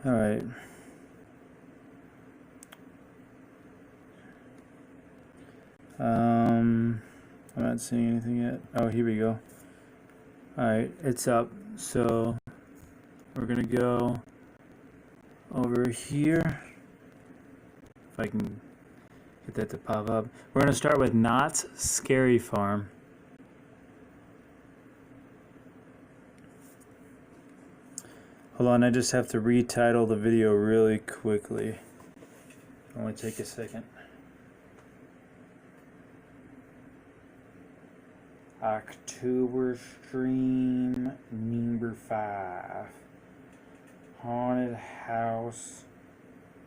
Alright. I'm not seeing anything yet. Oh, here we go. Alright, it's up. So we're gonna go over here. If I can get that to pop up. We're gonna start with Knott's Scary Farm. Hold on, I just have to retitle the video really quickly. Only take a second. October stream number 5. Haunted house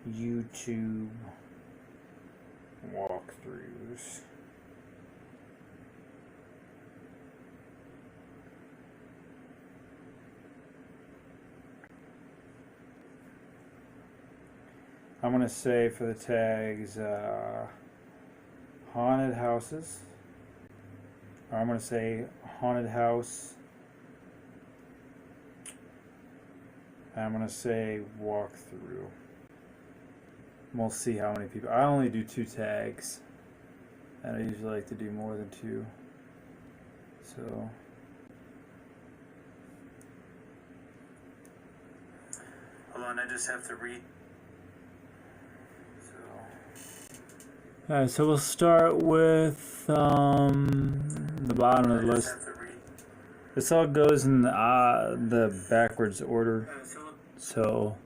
YouTube walkthroughs. I'm going to say for the tags haunted houses. Or I'm going to say haunted house. I'm going to say walkthrough. We'll see how many people. I only do 2 tags. And I usually like to do more than 2. So. Hold on, I just have to read. Alright, so we'll start with the bottom of the list. This all goes in the backwards order. So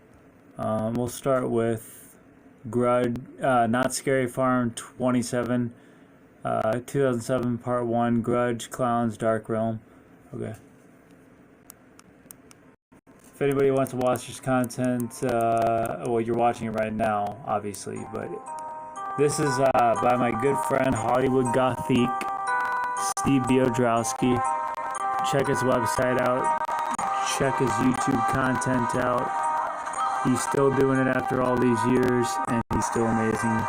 we'll start with Grudge, Not Scary Farm 27, 2007 Part 1, Grudge, Clowns, Dark Realm. Okay. If anybody wants to watch this content, well, you're watching it right now, obviously, but this is by my good friend HollywoodGothique, Steve Biodrowski. Check his website out. Check his YouTube content out. He's still doing it after all these years, and he's still amazing.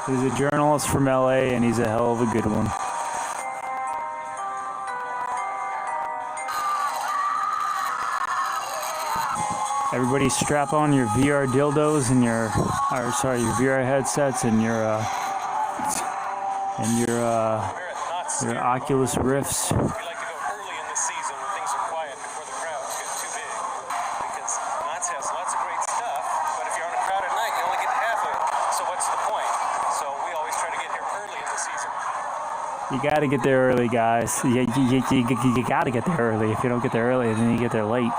He's a journalist from LA, and he's a hell of a good one. Everybody strap on your VR dildos and your VR headsets and your Oculus Rifts. We like to go early in the season when things are quiet before the crowds get too big. Because Knott's has lots of great stuff, but if you're on a crowded night, you only get half of it. So what's the point? So we always try to get here early in the season. You gotta get there early, guys. You gotta get there early. If you don't get there early, then you get there late.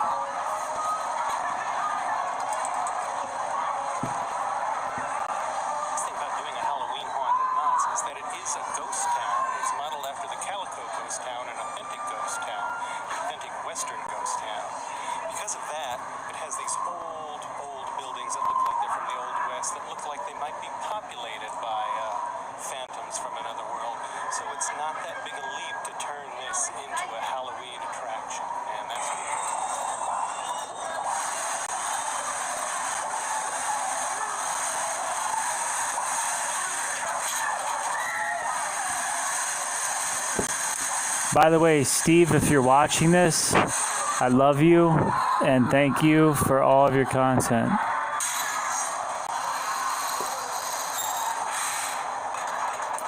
By the way, Steve, if you're watching this, I love you and thank you for all of your content.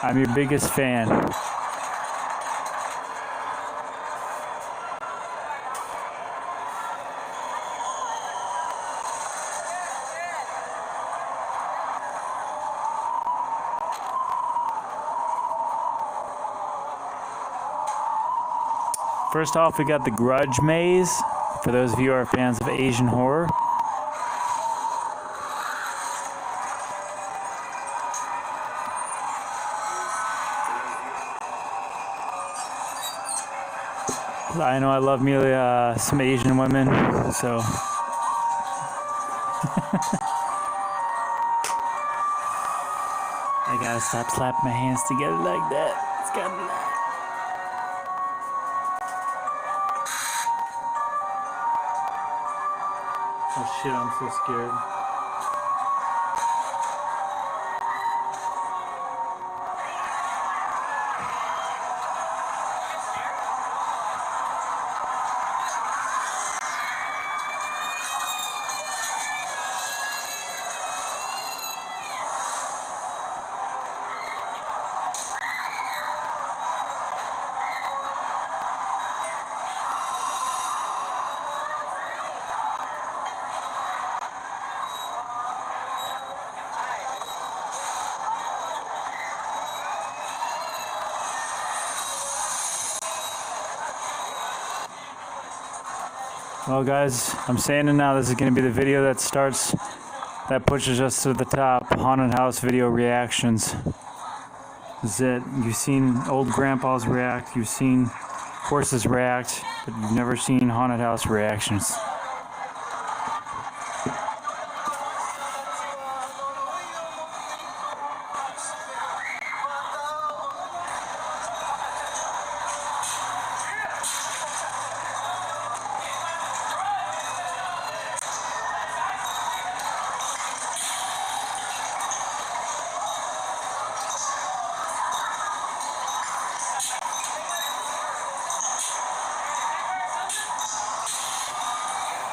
I'm your biggest fan. First off, we got the Grudge Maze, for those of you who are fans of Asian horror. I know I love me some Asian women, so... I gotta stop slapping my hands together like that. It's gotta be like... Oh shit, I'm so scared. Well, guys, I'm saying it now. This is going to be the video that pushes us to the top. Haunted house video reactions. This is it. You've seen old grandpas react. You've seen horses react, but you've never seen haunted house reactions.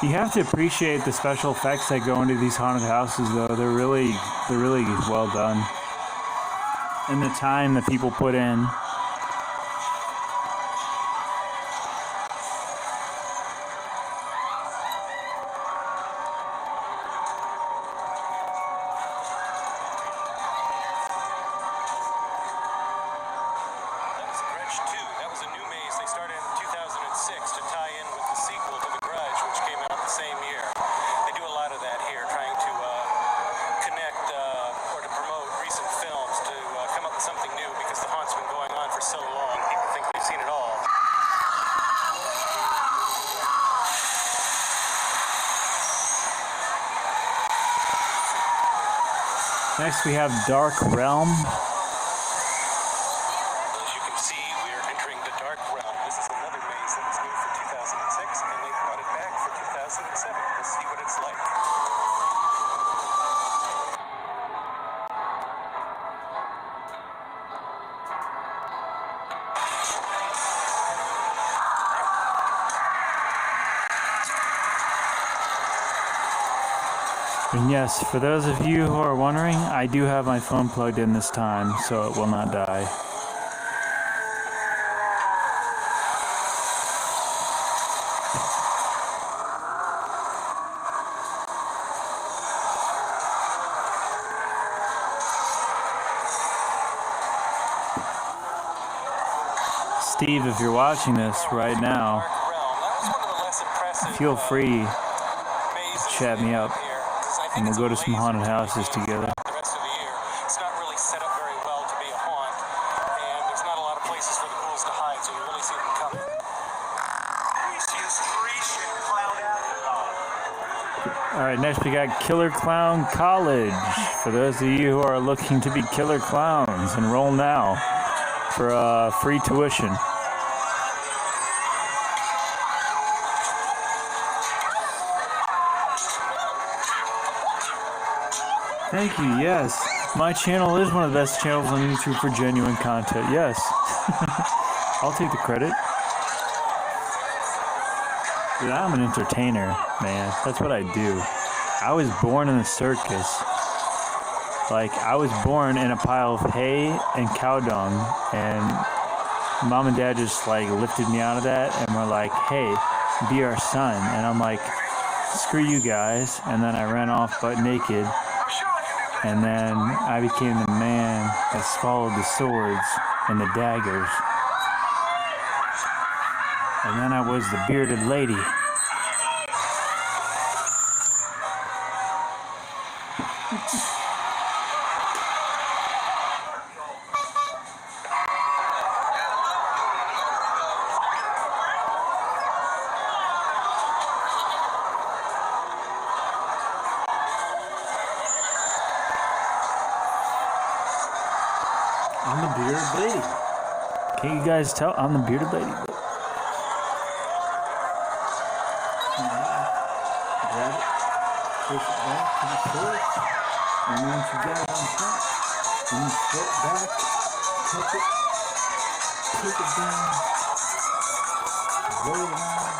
You have to appreciate the special effects that go into these haunted houses, though. They're really well done. And the time that people put in. Next we have Dark Realm. As you can see, we are entering the Dark Realm. This is another maze that was new for 2006, and they brought it back for 2007. Let's see what it's like. And yes, for those of you who are wondering, I do have my phone plugged in this time, so it will not die. Steve, if you're watching this right now, feel free to chat me up. And we'll go to some haunted houses together. The rest of the year, it's not really set up very well to be a haunt, and there's not a lot of places for the ghouls to hide, so you really see them coming. All right, next we got Killer Clown College. For those of you who are looking to be killer clowns, enroll now for free tuition. Thank you, yes. My channel is one of the best channels on YouTube for genuine content, yes. I'll take the credit. Dude, I'm an entertainer, man. That's what I do. I was born in the circus. Like, I was born in a pile of hay and cow dung, and Mom and Dad just, like, lifted me out of that, and were like, hey, be our son. And I'm like, screw you guys. And then I ran off butt naked. And then I became the man that swallowed the swords and the daggers. And then I was the bearded lady. I'm the bearded lady. Can't you guys tell? I'm the bearded lady. Grab it, push it back to the sword, and once you get it on top, then you flip back, touch it, take it down, roll it around,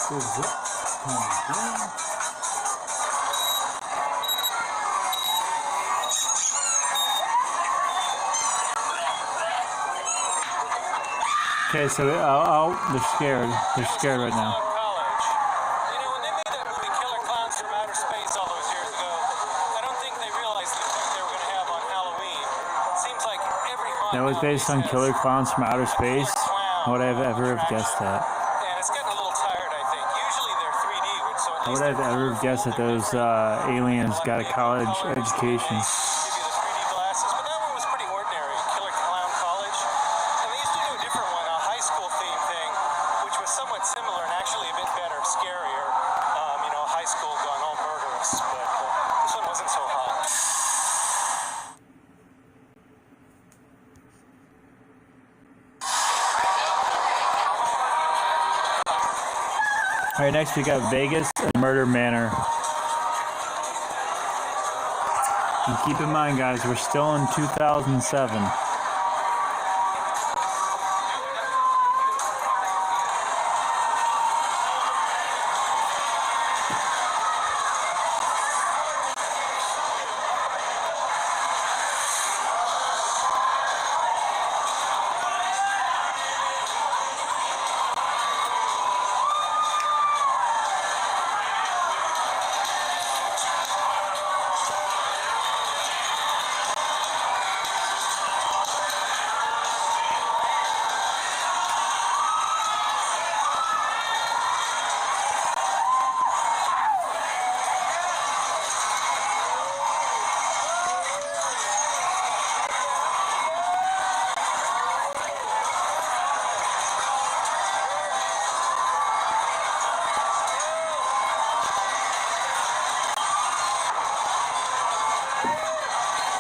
goes up, comes down. Okay, so they're scared. They're scared right now. You know, when they made that movie Killer Clowns from Outer Space all those years ago, I don't think they realized the effect they were going to have on Halloween. It seems like every haunt That was based on Killer Clowns from Outer Space. Would I have ever have guessed that? And it's getting a little tired, I think. Usually they're How would I have ever guessed that those aliens got a college education? Give you the 3D glasses, but that one was pretty ordinary. Killer Clown College. And they used to do a different one, a high school theme thing, which was somewhat similar and actually a bit better, scarier. You know, high school gone all murderous, but this one wasn't so hot. Alright, next we got Vegas and Murder Manor. And keep in mind, guys, we're still in 2007.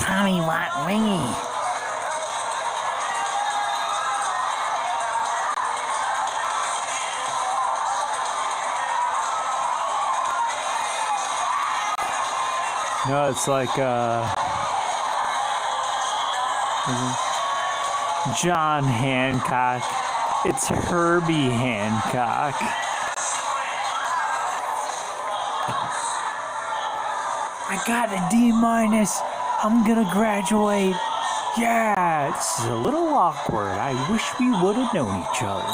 Tommy want wingy. No, it's like John Hancock. It's Herbie Hancock. I got a D-. I'm gonna graduate. Yeah, it's a little awkward. I wish we would have known each other.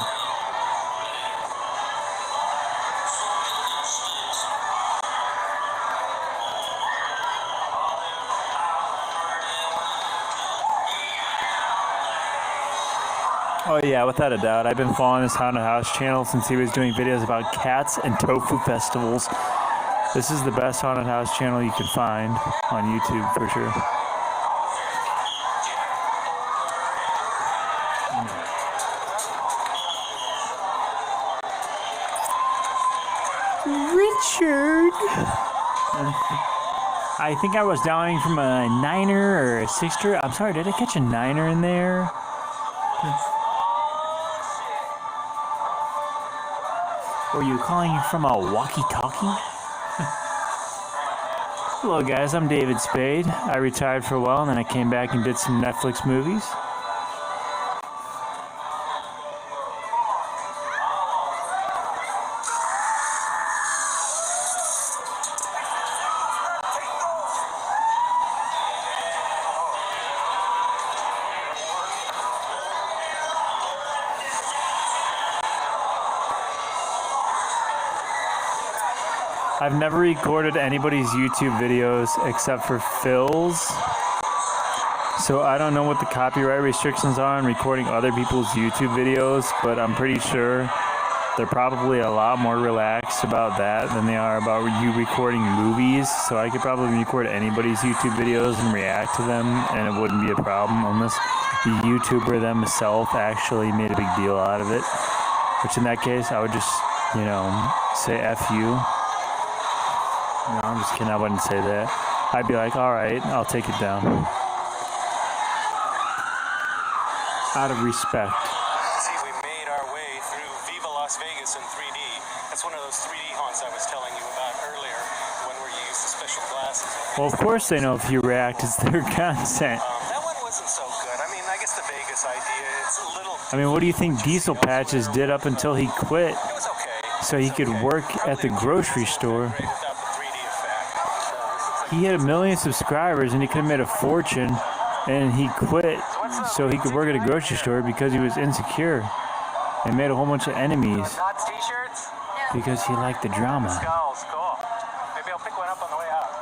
Oh yeah, without a doubt. I've been following this Haunted House channel since he was doing videos about cats and tofu festivals. This is the best Haunted House channel you can find on YouTube for sure. Richard! I think I was downing from a 9er or a 6er. I'm sorry, did I catch a 9er in there? Were you calling from a walkie-talkie? Hello guys, I'm David Spade. I retired for a while and then I came back and did some Netflix movies. I've never recorded anybody's YouTube videos except for Phil's. So I don't know what the copyright restrictions are on recording other people's YouTube videos, but I'm pretty sure they're probably a lot more relaxed about that than they are about you recording movies. So I could probably record anybody's YouTube videos and react to them, and it wouldn't be a problem unless the YouTuber themselves actually made a big deal out of it. Which in that case, I would just, you know, say F you. No, I'm just kidding. I wouldn't say that. I'd be like, all right, I'll take it down. Out of respect. See, we made our way through Viva Las Vegas in 3D. That's one of those 3D haunts I was telling you about earlier, when where you use the special glasses. Well, of course they know if you react, it's their content. That one wasn't so good. I mean, I guess the Vegas idea, it's a little... I mean, what do you think Diesel Patches did up until he quit? It was okay. So he could work at the grocery store. He had 1 million subscribers and he could have made a fortune, and he quit so he could work at a grocery store because he was insecure and made a whole bunch of enemies because he liked the drama. Skulls, cool. Maybe I'll pick one up on the way out.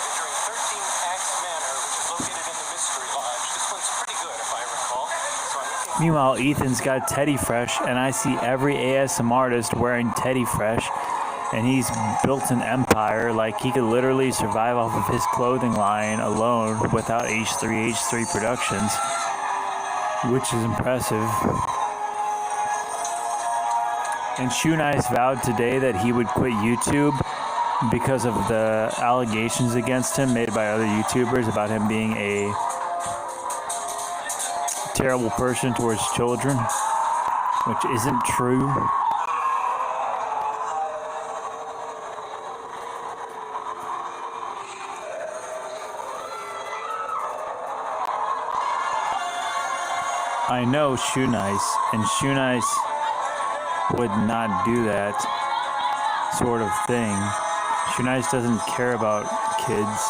Featuring 13 Axe Manor, which is located in the Mystery Lodge. This one's pretty good, if I recall. So I'm looking Meanwhile, Ethan's got Teddy Fresh, and I see every ASM artist wearing Teddy Fresh, and he's built an empire. Like, he could literally survive off of his clothing line alone without H3 Productions, which is impressive. And Shoe Nice vowed today that he would quit YouTube because of the allegations against him made by other YouTubers about him being a terrible person towards children, which isn't true. I know Shoe Nice, and Shoe Nice would not do that sort of thing. Shoe Nice doesn't care about kids.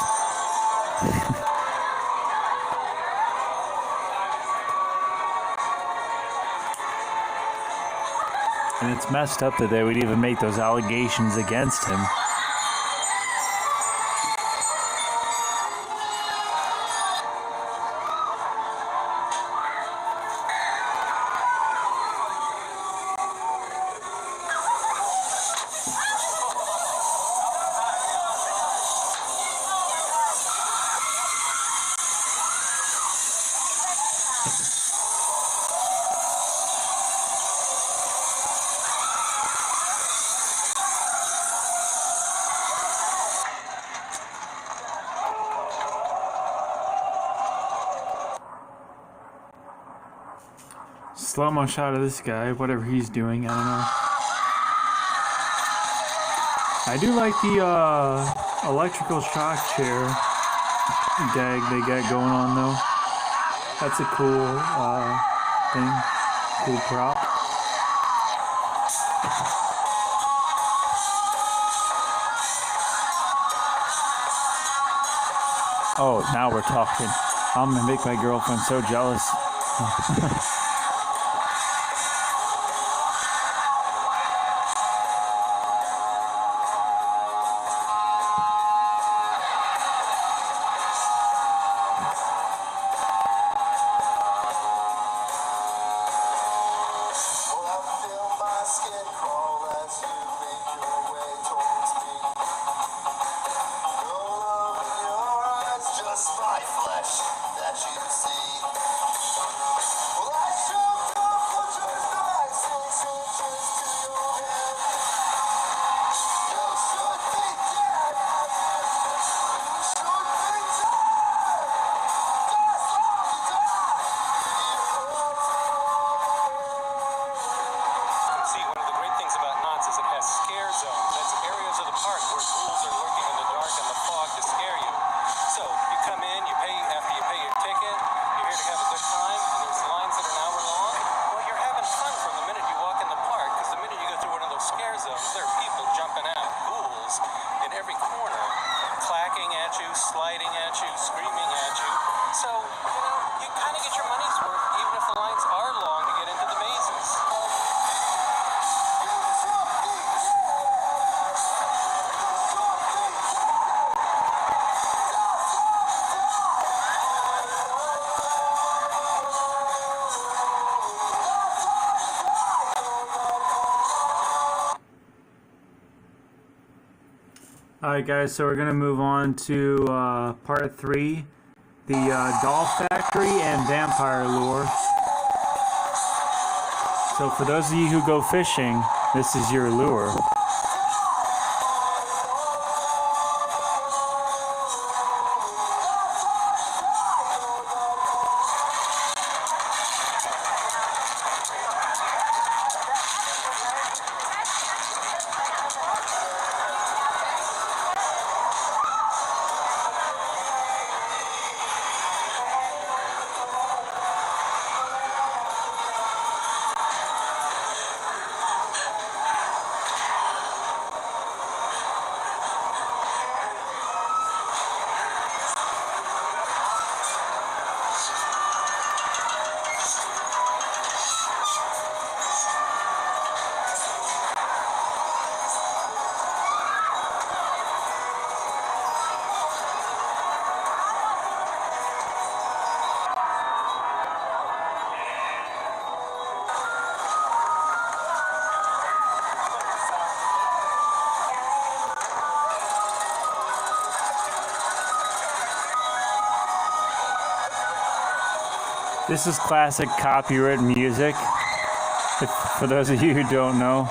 And it's messed up that they would even make those allegations against him. Slow-mo shot of this guy, whatever he's doing, I don't know. I do like the electrical shock chair gag they got going on though. That's a cool thing, cool prop. Oh, now we're talking. I'm gonna make my girlfriend so jealous. Alright guys, so we're going to move on to part 3, the doll factory and vampire lure. So for those of you who go fishing, this is your lure. This is classic copyright music. For those of you who don't know.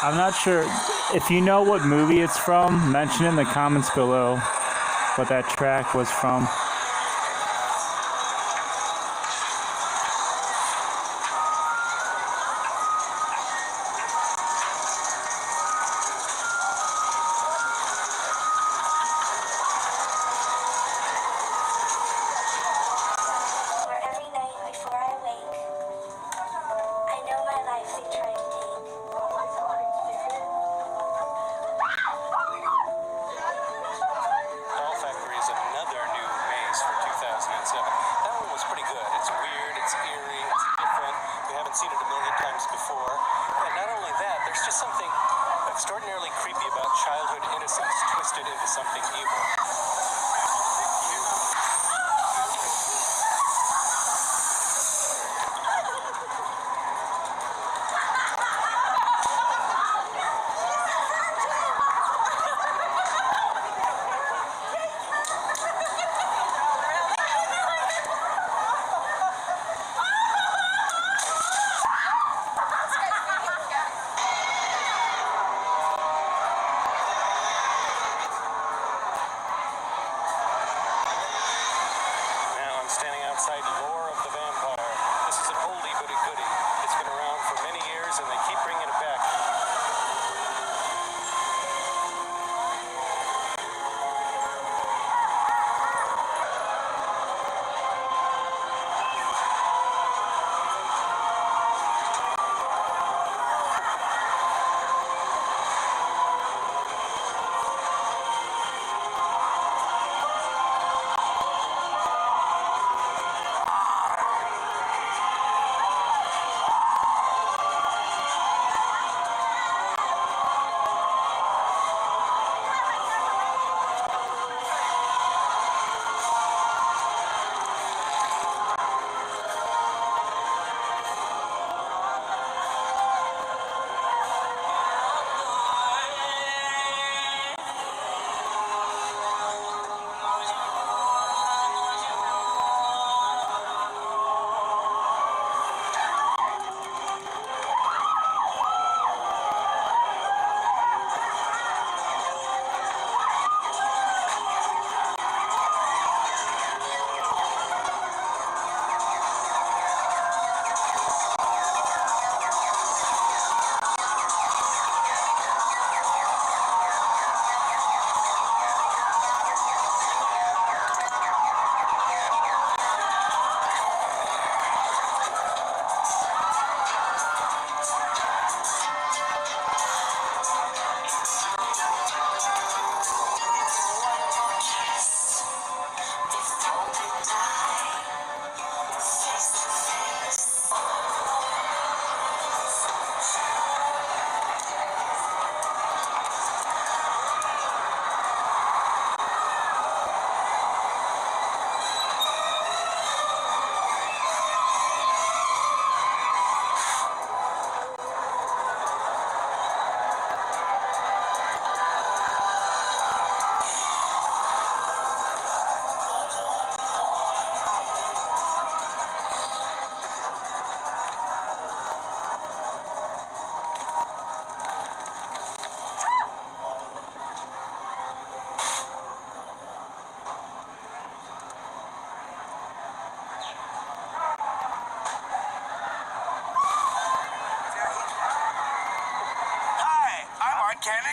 I'm not sure if you know what movie it's from. Mention in the comments below what that track was from. Seen it a million times before. And not only that, there's just something extraordinarily creepy about childhood innocence twisted into something evil. Outside Lore of the Vampire. This is an oldie but a goodie. It's been around for many years and they keep bringing it back.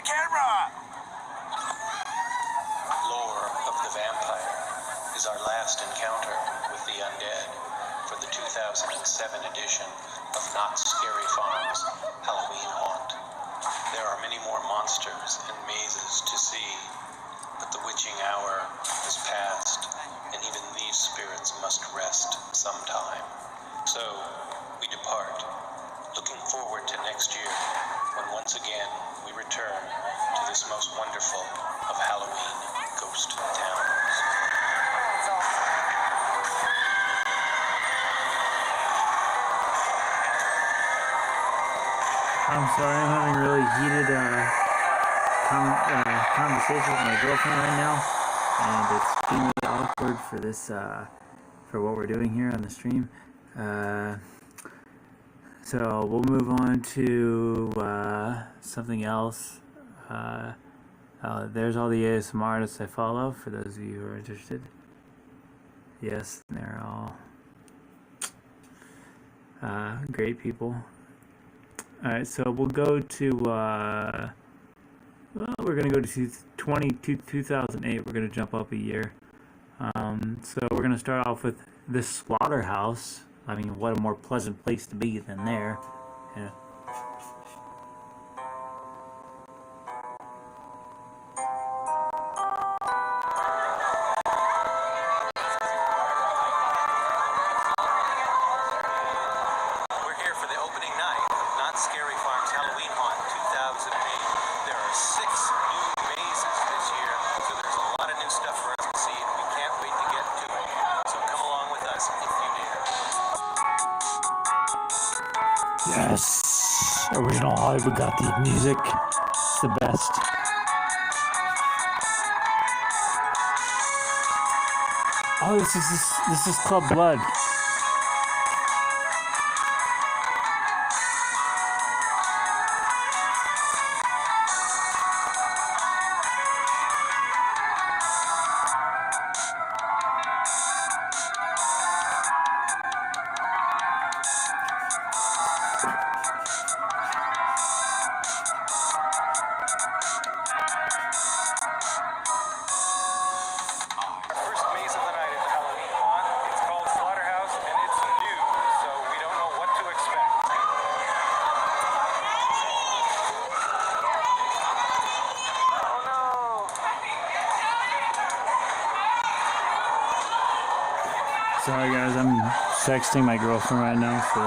Camera! Lore of the Vampire is our last encounter with the undead for the 2007 edition of Not Scary Farm's Halloween Haunt. There are many more monsters and mazes to see, but the witching hour is past, and even these spirits must rest sometime. So, we depart, looking forward to next year, when once again we return to this most wonderful of Halloween ghost towns. I'm sorry, I'm having really heated conversation with my girlfriend right now, and it's being really awkward for this, for what we're doing here on the stream. So we'll move on to something else. There's all the ASMR artists I follow, for those of you who are interested. Yes, they're all great people. Alright, so we'll go to, well, we're going to go to 2008. We're going to jump up a year. So we're going to start off with this slaughterhouse. I mean, what a more pleasant place to be than there. Yeah. Yes, original Hollywood Gothique music. It's the best. Oh, this is Club Blood. Sorry guys, I'm texting my girlfriend right now, so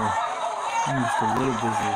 I'm just a little busy.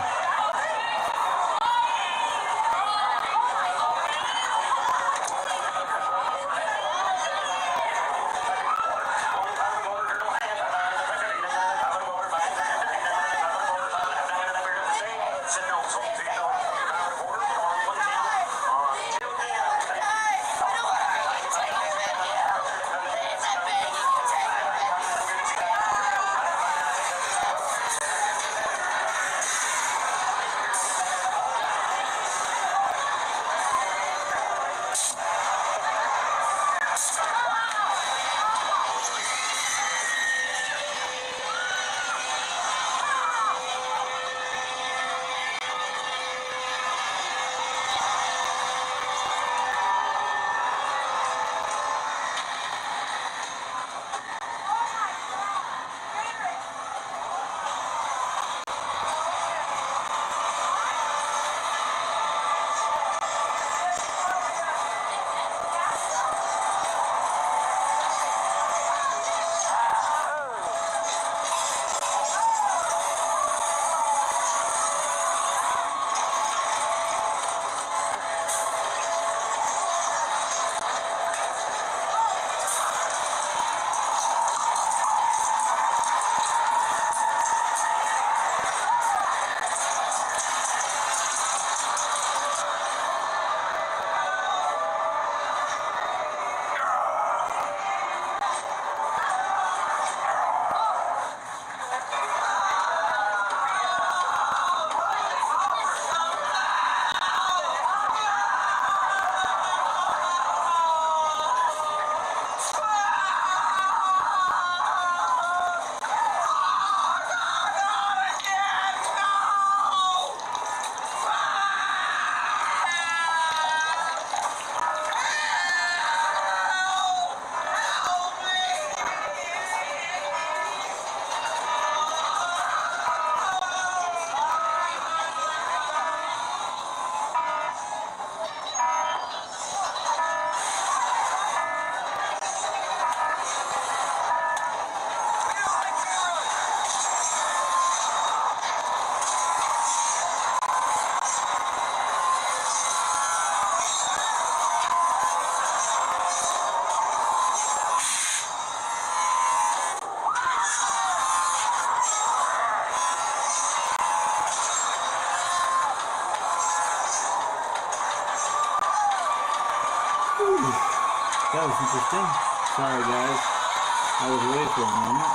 That was interesting. Sorry, guys. I was away for a moment.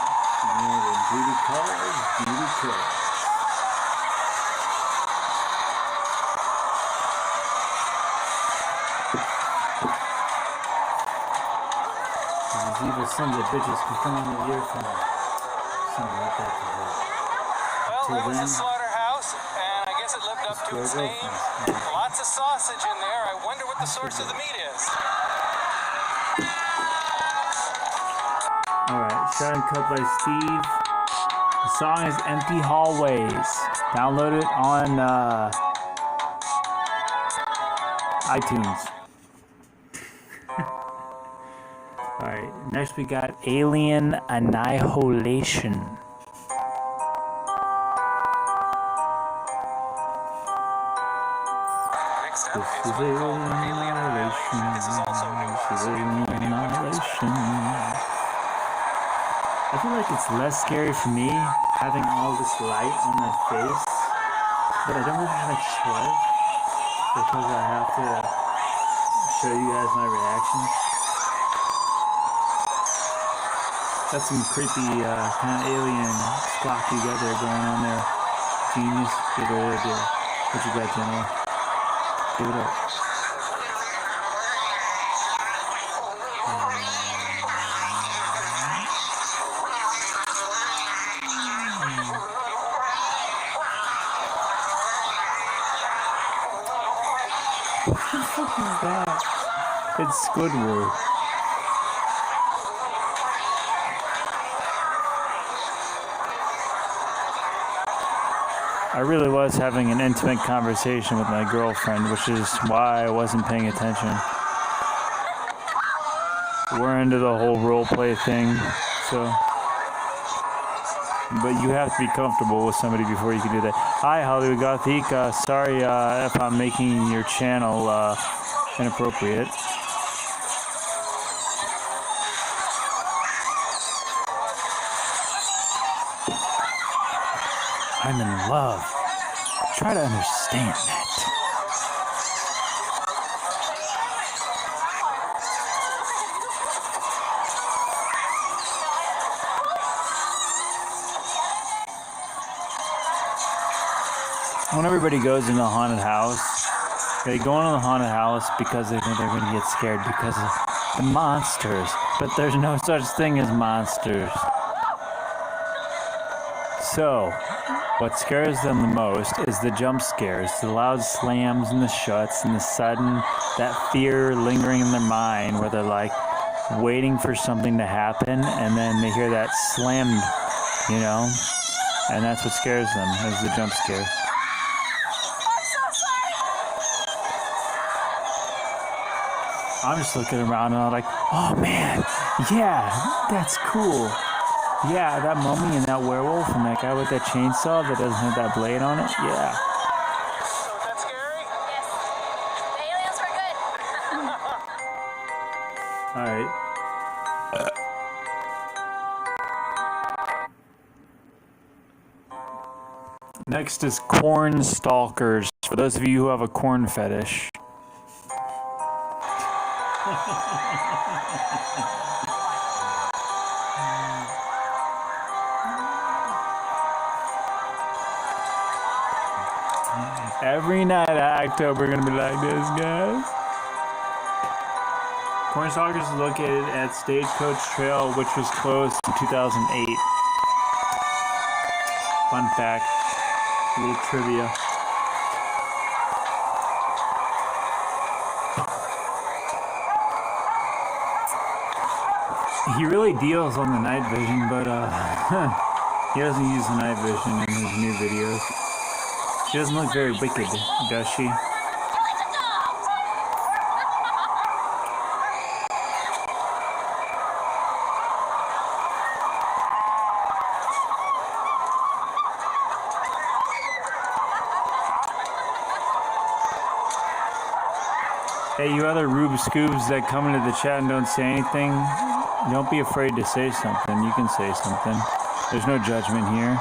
Beauty calls, beauty calls. These evil sons of bitches can come in the earphone. Something like that to her. Well, it was a slaughterhouse, and I guess it lived up to its name. Lots of sausage in there. I wonder what the source of the meat is. Alright, shot and cut by Steve. The song is Empty Hallways. Download it on iTunes. Alright, next we got Alien Annihilation. Next up is Alien Annihilation. This is also new. I feel like it's less scary for me having all this light on my face, but I don't really have a choice because I have to show you guys my reactions. That's some creepy kind of alien squawk you got there going on there. Genius, good idea. What you got, General? Give it up. What the fuck is that? It's Squidward. I really was having an intimate conversation with my girlfriend, which is why I wasn't paying attention. We're into the whole role play thing, so. But you have to be comfortable with somebody before you can do that. Hi, Hollywood Gothique. Sorry if I'm making your channel inappropriate. I'm in love. Try to understand that. When everybody goes into a haunted house, they go into the haunted house because they think they're going to get scared because of the monsters. But there's no such thing as monsters. So, what scares them the most is the jump scares, the loud slams and the shuts and the sudden, that fear lingering in their mind where they're like waiting for something to happen and then they hear that slammed, you know? And that's what scares them, is the jump scare. I'm just looking around and I'm like, oh man, yeah, that's cool. Yeah, that mummy and that werewolf and that guy with that chainsaw that doesn't have that blade on it, yeah. So is that scary? Yes. The aliens were good. Alright. Next is corn stalkers. For those of you who have a corn fetish. Every night at October, we're gonna be like this, guys. Cornstalkers is located at Stagecoach Trail, which was closed in 2008. Fun fact, a little trivia. He really deals on the night vision, but he doesn't use the night vision in his new videos. She doesn't look very wicked, does she? Hey, you other Rube Scoobs that come into the chat and don't say anything, don't be afraid to say something. You can say something. There's no judgment here.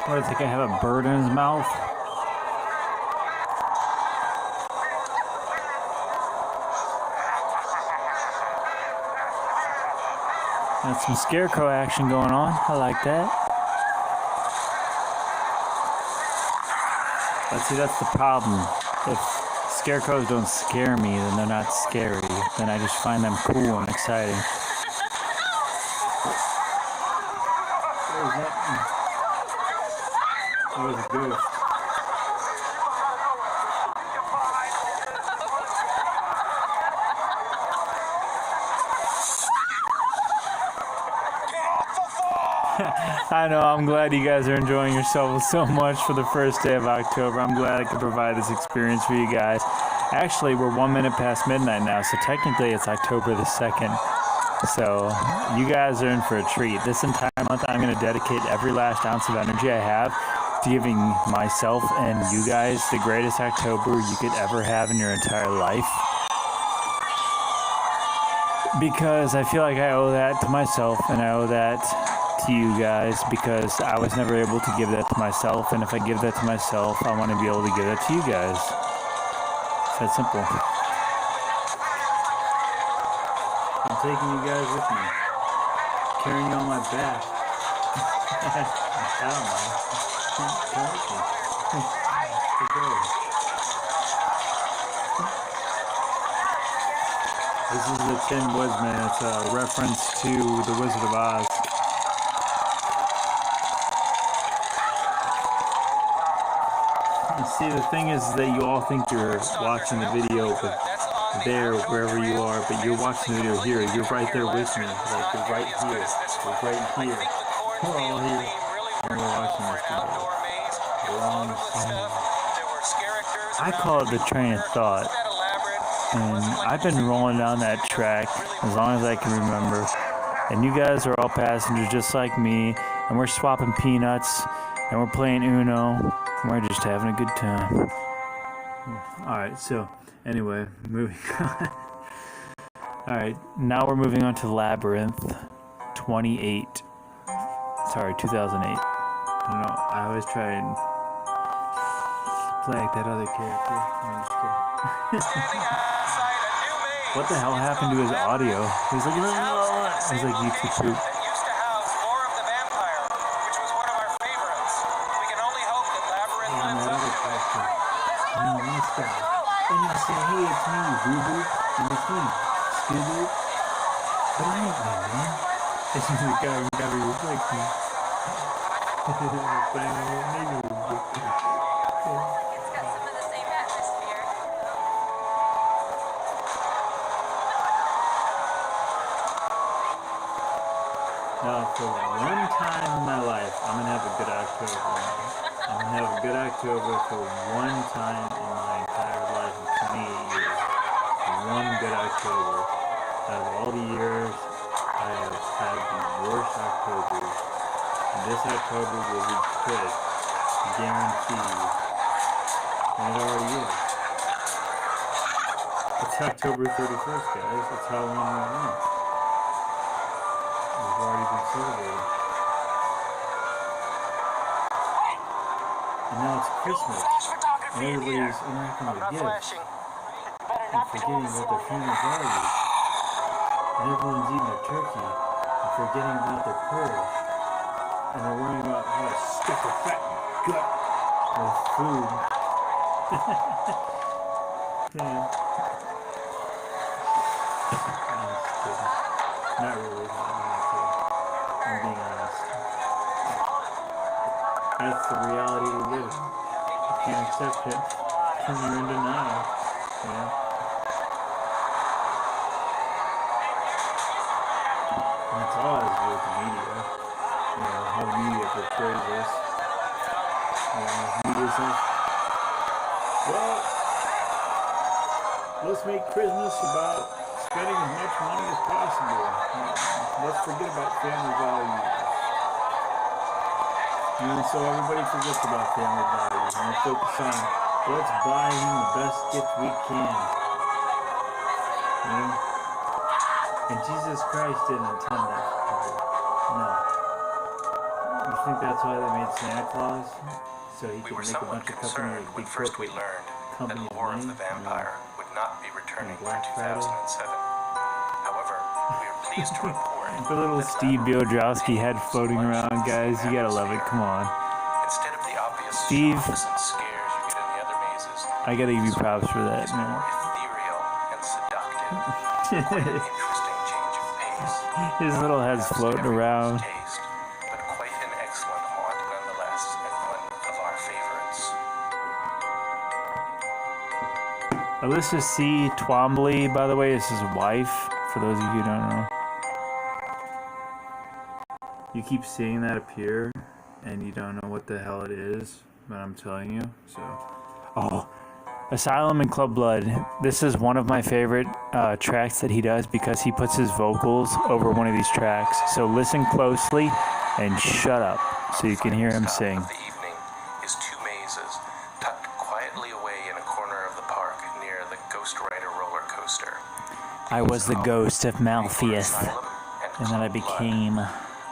What, I think I have a bird in his mouth? That's some scarecrow action going on. I like that. But see, that's the problem. If scarecrows don't scare me, then they're not scary. Then I just find them cool and exciting. That was a ghost. I know, I'm glad you guys are enjoying yourselves so much for the first day of October. I'm glad I could provide this experience for you guys. Actually, we're 1 minute past midnight now, so technically it's October the 2nd. So you guys are in for a treat. This entire month I'm going to dedicate every last ounce of energy I have to giving myself and you guys the greatest October you could ever have in your entire life. Because I feel like I owe that to myself, and I owe that to you guys, because I was never able to give that to myself, and if I give that to myself, I want to be able to give that to you guys. It's that simple. I'm taking you guys with me, carrying you on my back. I don't know. Come with me. Let's go. This is the Tin Woodsman. It's a reference to The Wizard of Oz. See, the thing is that you all think you're watching the video there, wherever you are, but you're watching the video here. You're right there with me. Like, you're right here. You're right here. We're all here. And we're watching this video. I call it the train of thought. And I've been rolling down that track as long as I can remember. And you guys are all passengers just like me. And we're swapping peanuts. And we're playing Uno. And we're just having a good time. Alright, so anyway, moving on. Alright, now we're moving on to Labyrinth 28. Sorry, 2008. I don't know, I always try and play like that other character. I'm just kidding. What the hell happened to his audio? He was like, it was like YouTube poop. And I say, hey, it's me, boo-boo, and it's me, Scooby. But I ain't me, man. This is the guy who got to reflect me. It's got some of the same atmosphere. Now, for one time in my life, I'm going to have a good October. I'm going to have a good October for one time in my entire life in 28 years. One good October. Out of all the years, I have had the worst Octobers. And this October will be good. Guaranteed. And it already is. It's October 31st, guys. It's Halloween right now. We've already been celebrating. And now it's Christmas. And everybody's interacting with gifts. And forgetting about their family values. And everyone's eating their turkey. And forgetting about their prayers. And they're worrying about how to stuff a fat gut with food. Yeah. Not really. I'm being honest. That's the reality we live in. You can't accept it because you're in denial. Yeah. And that's all I do with the media. You know, how the media portrays us. You know, media says, well, let's make Christmas about spending as much money as possible. Let's forget about family values. And so everybody forgets about family values. And they focus on, let's buy him the best gift we can. You know? And Jesus Christ didn't intend that for people. No. I think that's why they made Santa Claus, so he We could were make a somewhat bunch of concerned when big first we corporate learned that companies' Lore of the money. Vampire would not be returning for Black Friday. 2007. However, we are pleased to report The little that Steve Lateral Biodrowski head continues floating much around, the guys. same You gotta love it. atmosphere. Come on. Instead of the obvious Steve. shocks and scares you get in the other mazes, I gotta give you props for that, it's more man. ethereal and seductive. Quite an interesting change of pace. His little Not head's just floating everyone's around. taste, but quite an excellent haunt nonetheless, and one of our favorites. Alyssa C. Twombly, by the way, is his wife, for those of you who don't know. You keep seeing that appear, and you don't know what the hell it is, but I'm telling you, so... Oh, Asylum and Club Blood. This is one of my favorite tracks that he does because he puts his vocals over one of these tracks. So listen closely and shut up so you can hear him sing. Of the evening is two mazes tucked quietly away in a corner of the park near the Ghost Rider roller coaster. I was the ghost of Malpheus, Asylum and then I Club Blood. became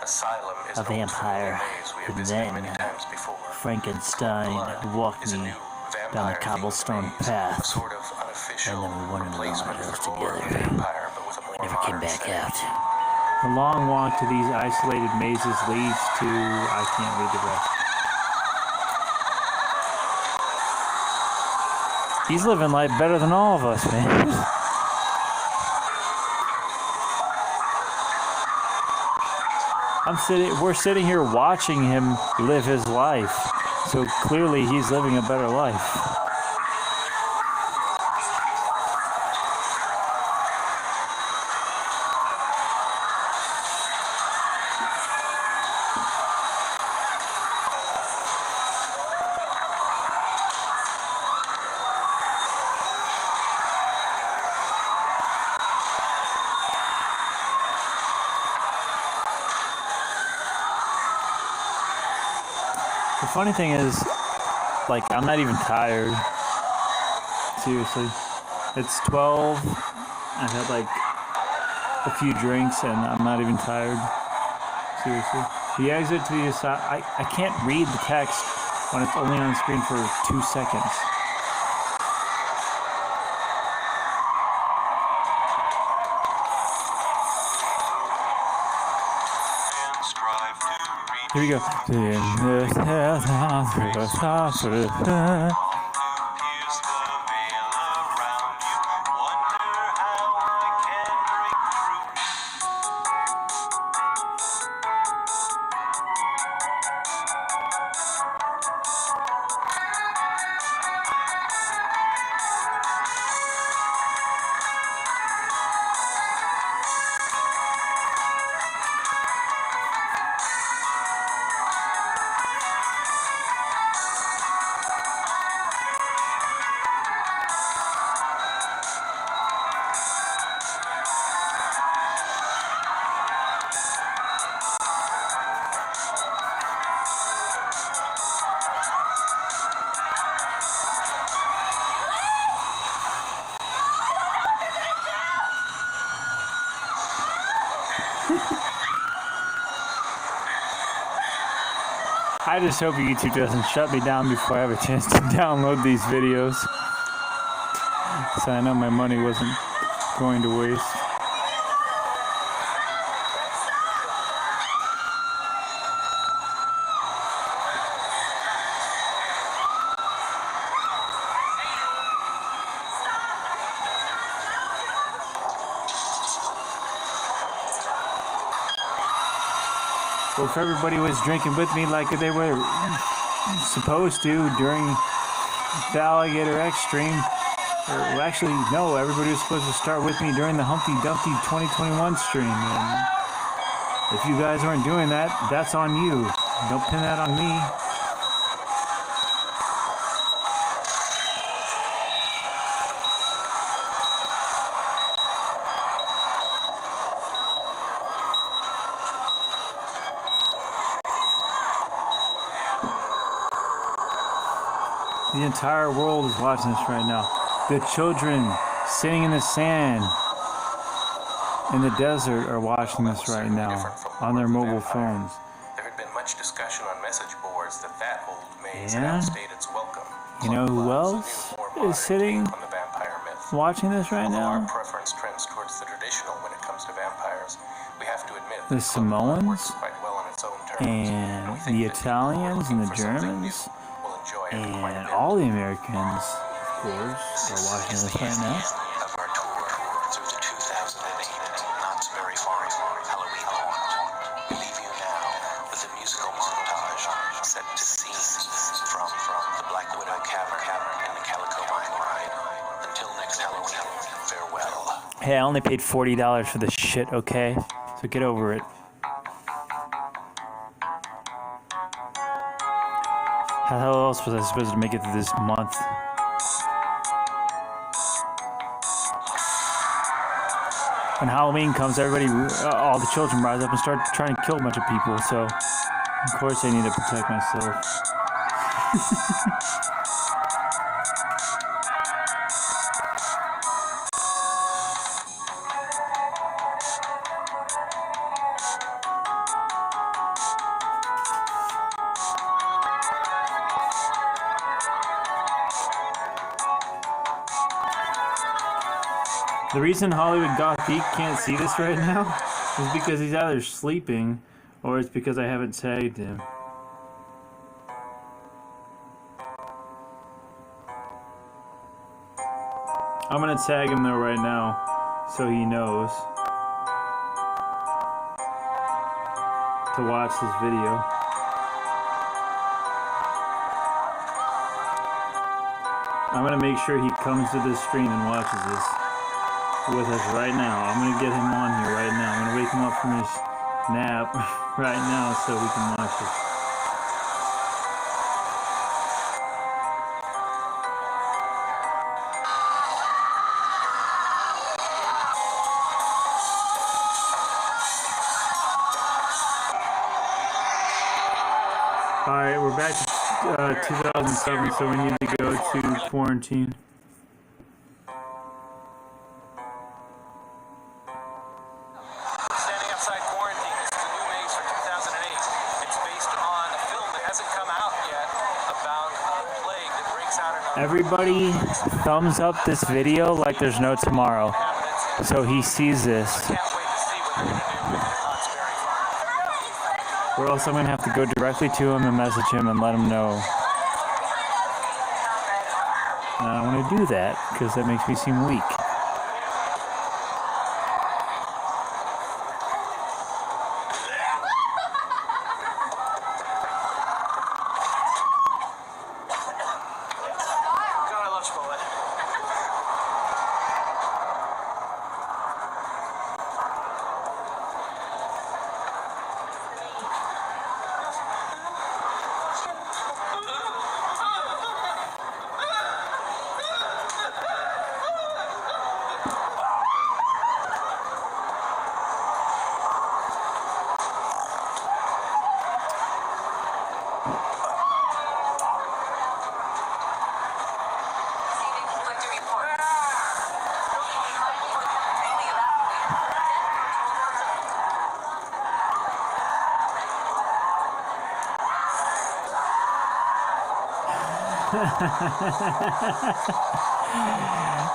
Asylum is a an old vampire, familiar maze we have and visited then many times before. Frankenstein Blood walked is a me new down the vampire-themed cobblestone maze, a path. sort of unofficial And then we went into the replacement lighthouse for Lore of the together. Vampire, but with a more Never came modern back setting. out. The long walk to these isolated mazes leads to... I can't read the rest. He's living life better than all of us, man. We're sitting here watching him live his life. So clearly he's living a better life. The funny thing is, like, I'm not even tired. Seriously. It's 12. I've had, like, a few drinks, and I'm not even tired. Seriously. The exit to the side. I can't read the text when it's only on screen for 2 seconds. Here we go. I just hope YouTube doesn't shut me down before I have a chance to download these videos. So I know my money wasn't going to waste. Well, if everybody was drinking with me like they were supposed to during the Alligator Extreme, or actually, no, everybody was supposed to start with me during the Humpty Dumpty 2021 stream. And if you guys aren't doing that, that's on you. Don't pin that on me. The entire world is watching this right now. The children sitting in the sand in the desert are watching this right now on their mobile phones. There had been much discussion evidence that that old maze had Yeah. outstayed its welcome. You know who Club else clubs, a new, more is modern sitting take on the vampire myth. watching this right Although our now? preference trends towards the traditional when it comes to vampires, we have to admit The that Club Blood works Samoans quite well on its own terms. and we think the that people who are Italians looking and the for something Germans new will enjoy it quite a and bit. all the Americans, of course, are watching this right now. Of our tour through the 2008 Knott's Berry Farm Halloween haunt. We leave you now with a musical montage set to scenes from the Black Widow Cavern and the Calico Mine Ride. Until next Halloween, farewell. Hey, I only paid $40 for this shit, okay? So get over it. How else was I supposed to make it through this month? When Halloween comes, everybody, all the children rise up and start trying to kill a bunch of people, so of course I need to protect myself. The reason Hollywood Gothique can't see this right now is because he's either sleeping or it's because I haven't tagged him. I'm gonna tag him though right now so he knows to watch this video. I'm gonna make sure he comes to this stream and watches this with us right now. I'm gonna get him on here right now. I'm gonna wake him up from his nap right now so we can watch it. Alright, we're back to 2007, so we need to go to quarantine. Standing Outside Quarantine is the new maze for 2008. It's based on a film that hasn't come out yet about a plague that breaks out in Everybody thumbs up this video like there's no tomorrow, inhabitants. so he sees this. Can't wait to see what they're going to do with Knott's Berry Farm. Or else I'm gonna have to go directly to him and message him and let him know. And I don't want to do that because that makes me seem weak. God, I love Chipotle.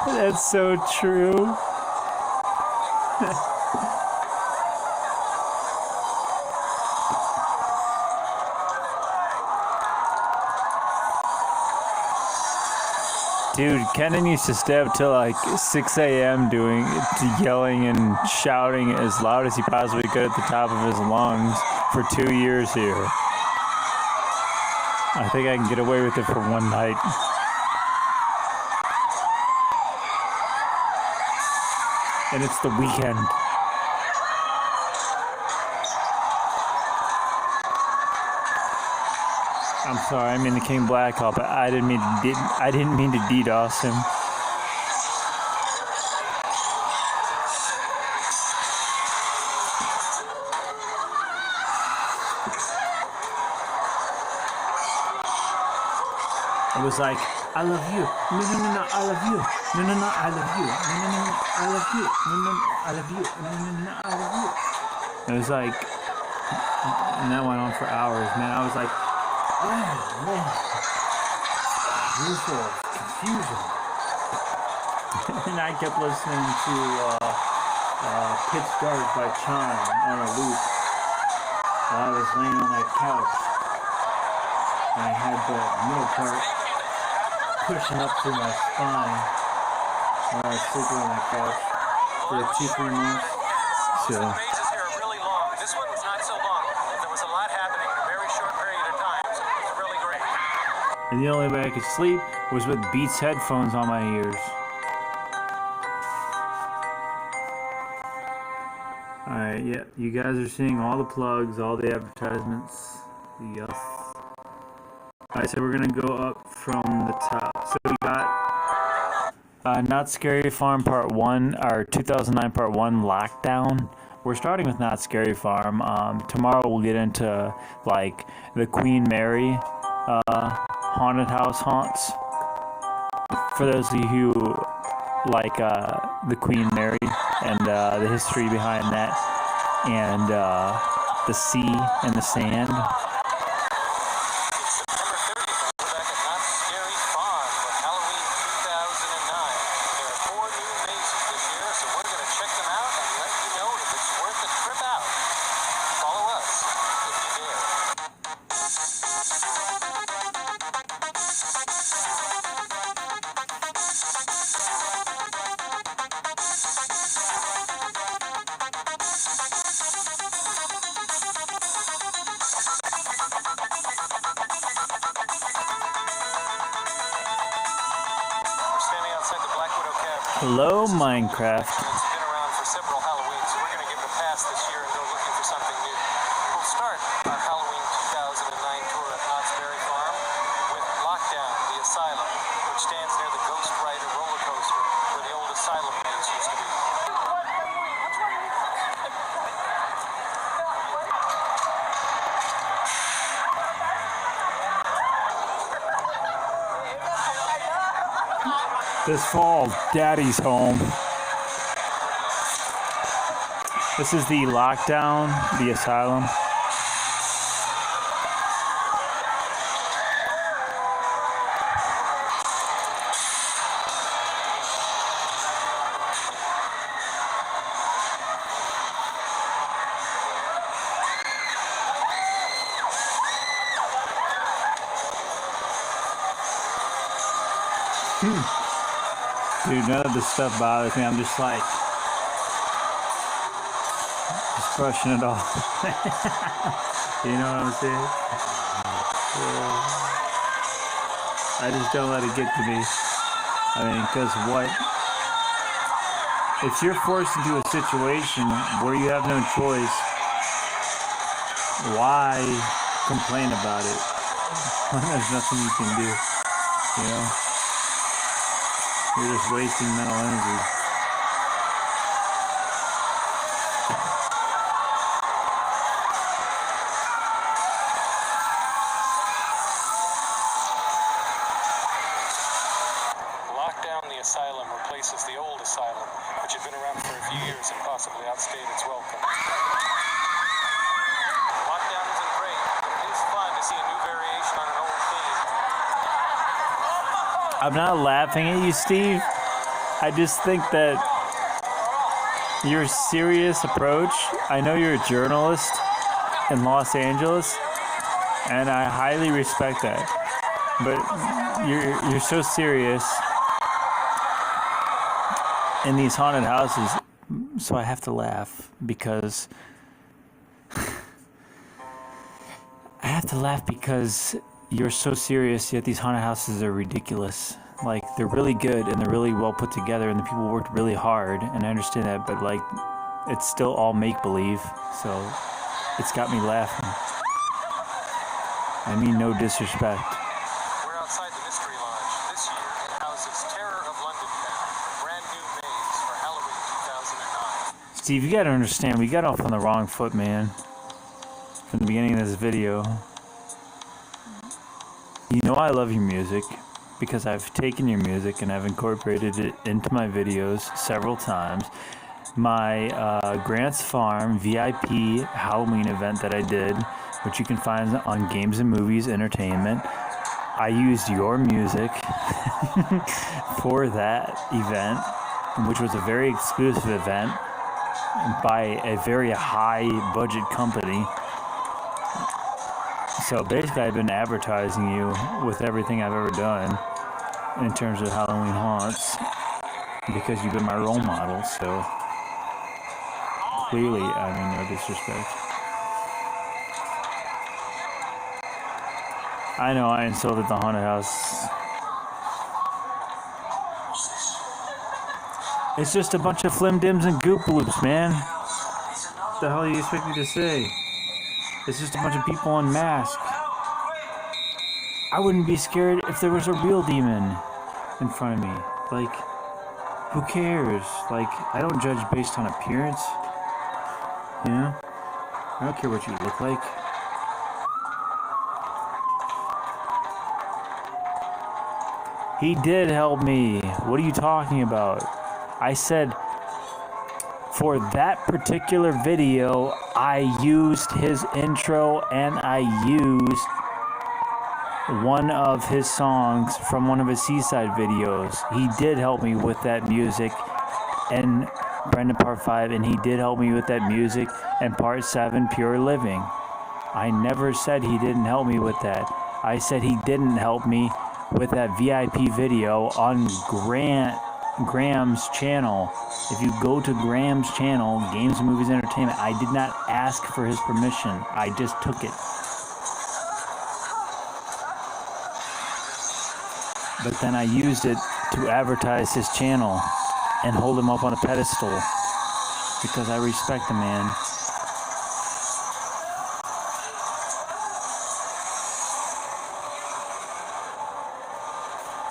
That's so true. Dude, Kenan used to stay up till like 6 a.m. yelling and shouting as loud as he possibly could at the top of his lungs for 2 years here. I think I can get away with it for one night. And it's the weekend. I'm sorry, I mean the King Blackhawk, but I didn't mean to DDoS him. It was like, I love you. No, no, no, no, I love you. No, no, no, I love you. No, no, no, no, I love you. No, no, no, I love you. No, no, no, no, I love you. It was like, and that went on for hours, man. I was like, man. Beautiful confusion. And I kept listening to Pitch Dark by Chime on a loop while I was laying on that couch. And I had the middle part pushing up through my spine while I was sleeping on that couch for 2-3 months. So. Mazes here are really long. This one was not so long. There was a lot happening in a very short period of time, so it was really great. And the only way I could sleep was with Beats headphones on my ears. Alright, yeah, you guys are seeing all the plugs, all the advertisements. Yes. Alright, so we're gonna go up from the top. So we got Not Scary Farm Part 1, our 2009 Part 1 Lockdown. We're starting with Not Scary Farm. Tomorrow we'll get into like the Queen Mary haunted house haunts. For those of you who like the Queen Mary and the history behind that, and the sea and the sand. Hello, Minecraft. It's been around for several Halloweens, so we're going to give it a pass this year and go looking for something new. We'll start our Halloween 2009 tour at Knott's Berry Farm with Lockdown, the Asylum, which stands near the Ghost Rider roller coaster where the old Asylum maze used to be. This fall, Daddy's home. This is the Lockdown, the Asylum. Dude, none of this stuff bothers me. I'm just like, just brushing it off. You know what I'm saying? I just don't let it get to me. I mean, because what? If you're forced into a situation where you have no choice, why complain about it when there's nothing you can do, you know? You're just wasting mental energy. Lockdown, the Asylum replaces the old Asylum, which had been around for a few years and possibly outstayed its welcome. Lockdown isn't great, but it is fun to see a new variation on an old theme. I'm not laughing at you, Steve. I just think that your serious approach, I know you're a journalist in Los Angeles, and I highly respect that. But you're so serious in these haunted houses, so I have to laugh because you're so serious, yet these haunted houses are ridiculous. Like, they're really good and they're really well put together and the people worked really hard, and I understand that, but like, it's still all make-believe, so it's got me laughing. I mean, no disrespect. We're outside the Mystery Lodge. This year it houses Terror of London Town, a brand new maze for Halloween 2009. Steve, you gotta understand, we got off on the wrong foot, man. From the beginning of this video. You know I love your music, because I've taken your music and I've incorporated it into my videos several times. My Grant's Farm VIP Halloween event that I did which you can find on Games and Movies Entertainment. I used your music for that event, which was a very exclusive event by a very high budget company. So basically I've been advertising you with everything I've ever done in terms of Halloween haunts because you've been my role model. So clearly, I mean, no disrespect. I know I insulted the haunted house. It's just a bunch of flim dims and goop loops, man. What the hell do you expect me to say? It's just a bunch of people in masks. I wouldn't be scared if there was a real demon in front of me. Like, who cares? Like, I don't judge based on appearance. You know? I don't care what you look like. He did help me. What are you talking about? I said, for that particular video, I used his intro and I used one of his songs from one of his Seaside videos. He did help me with that music and Brendan Part 5, and he did help me with that music and Part 7, Pure Living. I never said he didn't help me with that. I said he didn't help me with that VIP video on Graham's channel. If you go to Graham's channel, Games and Movies Entertainment, I did not ask for his permission. I just took it. But then I used it to advertise his channel and hold him up on a pedestal because I respect the man.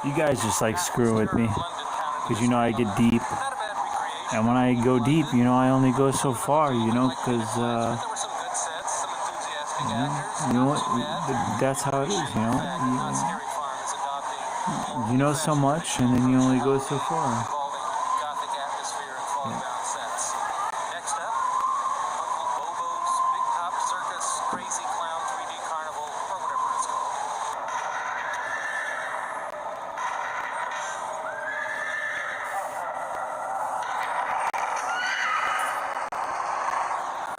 You guys just like screwing with me because you know I get deep, and when I go deep, you know I only go so far, you know, because you know what, that's how it is, you know. You know so much, and then you only go so far. Yeah.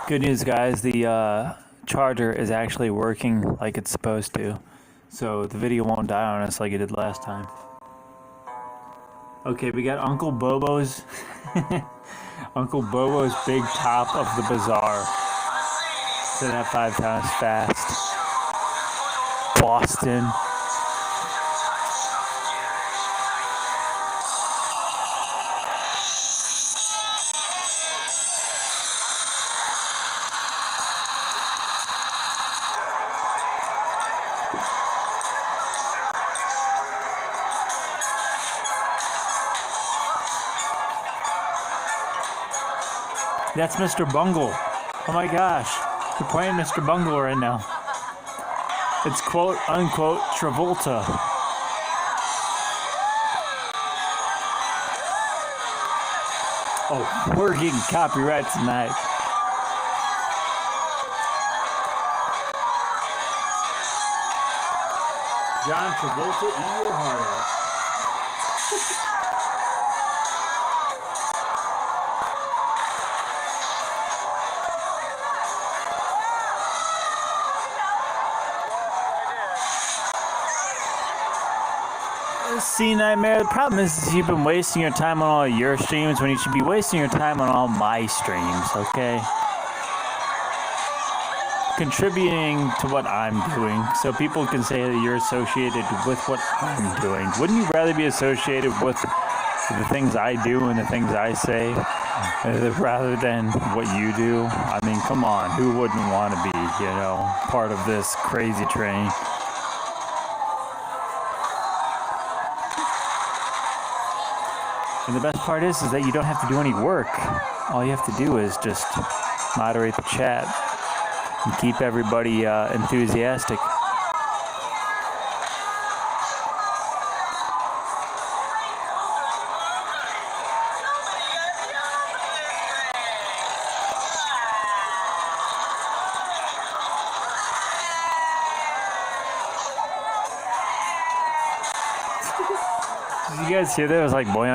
Good news, guys. The charger is actually working like it's supposed to. So the video won't die on us like it did last time. Okay, we got Uncle Bobo's Uncle Bobo's big top of the bazaar. Said that 5 times fast. Boston. That's Mr. Bungle. Oh my gosh. You're playing Mr. Bungle right now. It's quote unquote Travolta. Oh, we're getting copyright tonight. John Travolta, eat your heart out. See, Nightmare, the problem is you've been wasting your time on all your streams when you should be wasting your time on all my streams, okay? Contributing to what I'm doing so people can say that you're associated with what I'm doing. Wouldn't you rather be associated with the things I do and the things I say rather than what you do? I mean, come on, who wouldn't want to be, you know, part of this crazy train? And the best part is that you don't have to do any work. All you have to do is just moderate the chat and keep everybody enthusiastic. Did you guys hear that? It was like boing.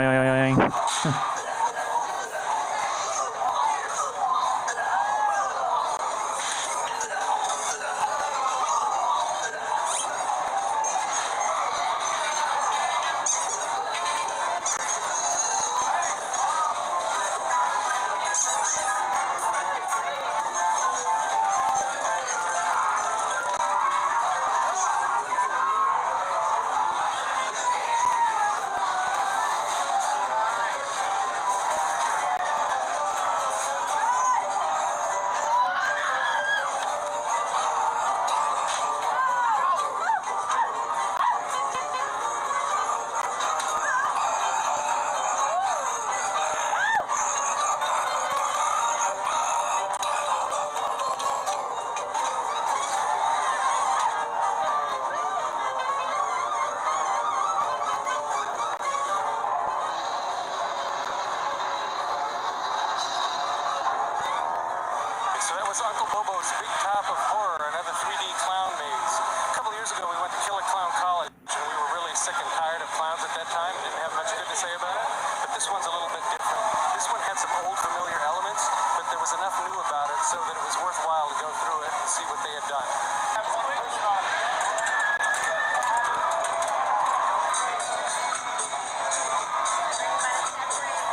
So that was Uncle Bobo's Big Top of Horror, another 3D clown maze. A couple years ago, we went to Killer Clown College, and we were really sick and tired of clowns at that time. Didn't have much good to say about it. But this one's a little bit different. This one had some old familiar elements, but there was enough new about it so that it was worthwhile to go through it and see what they had done.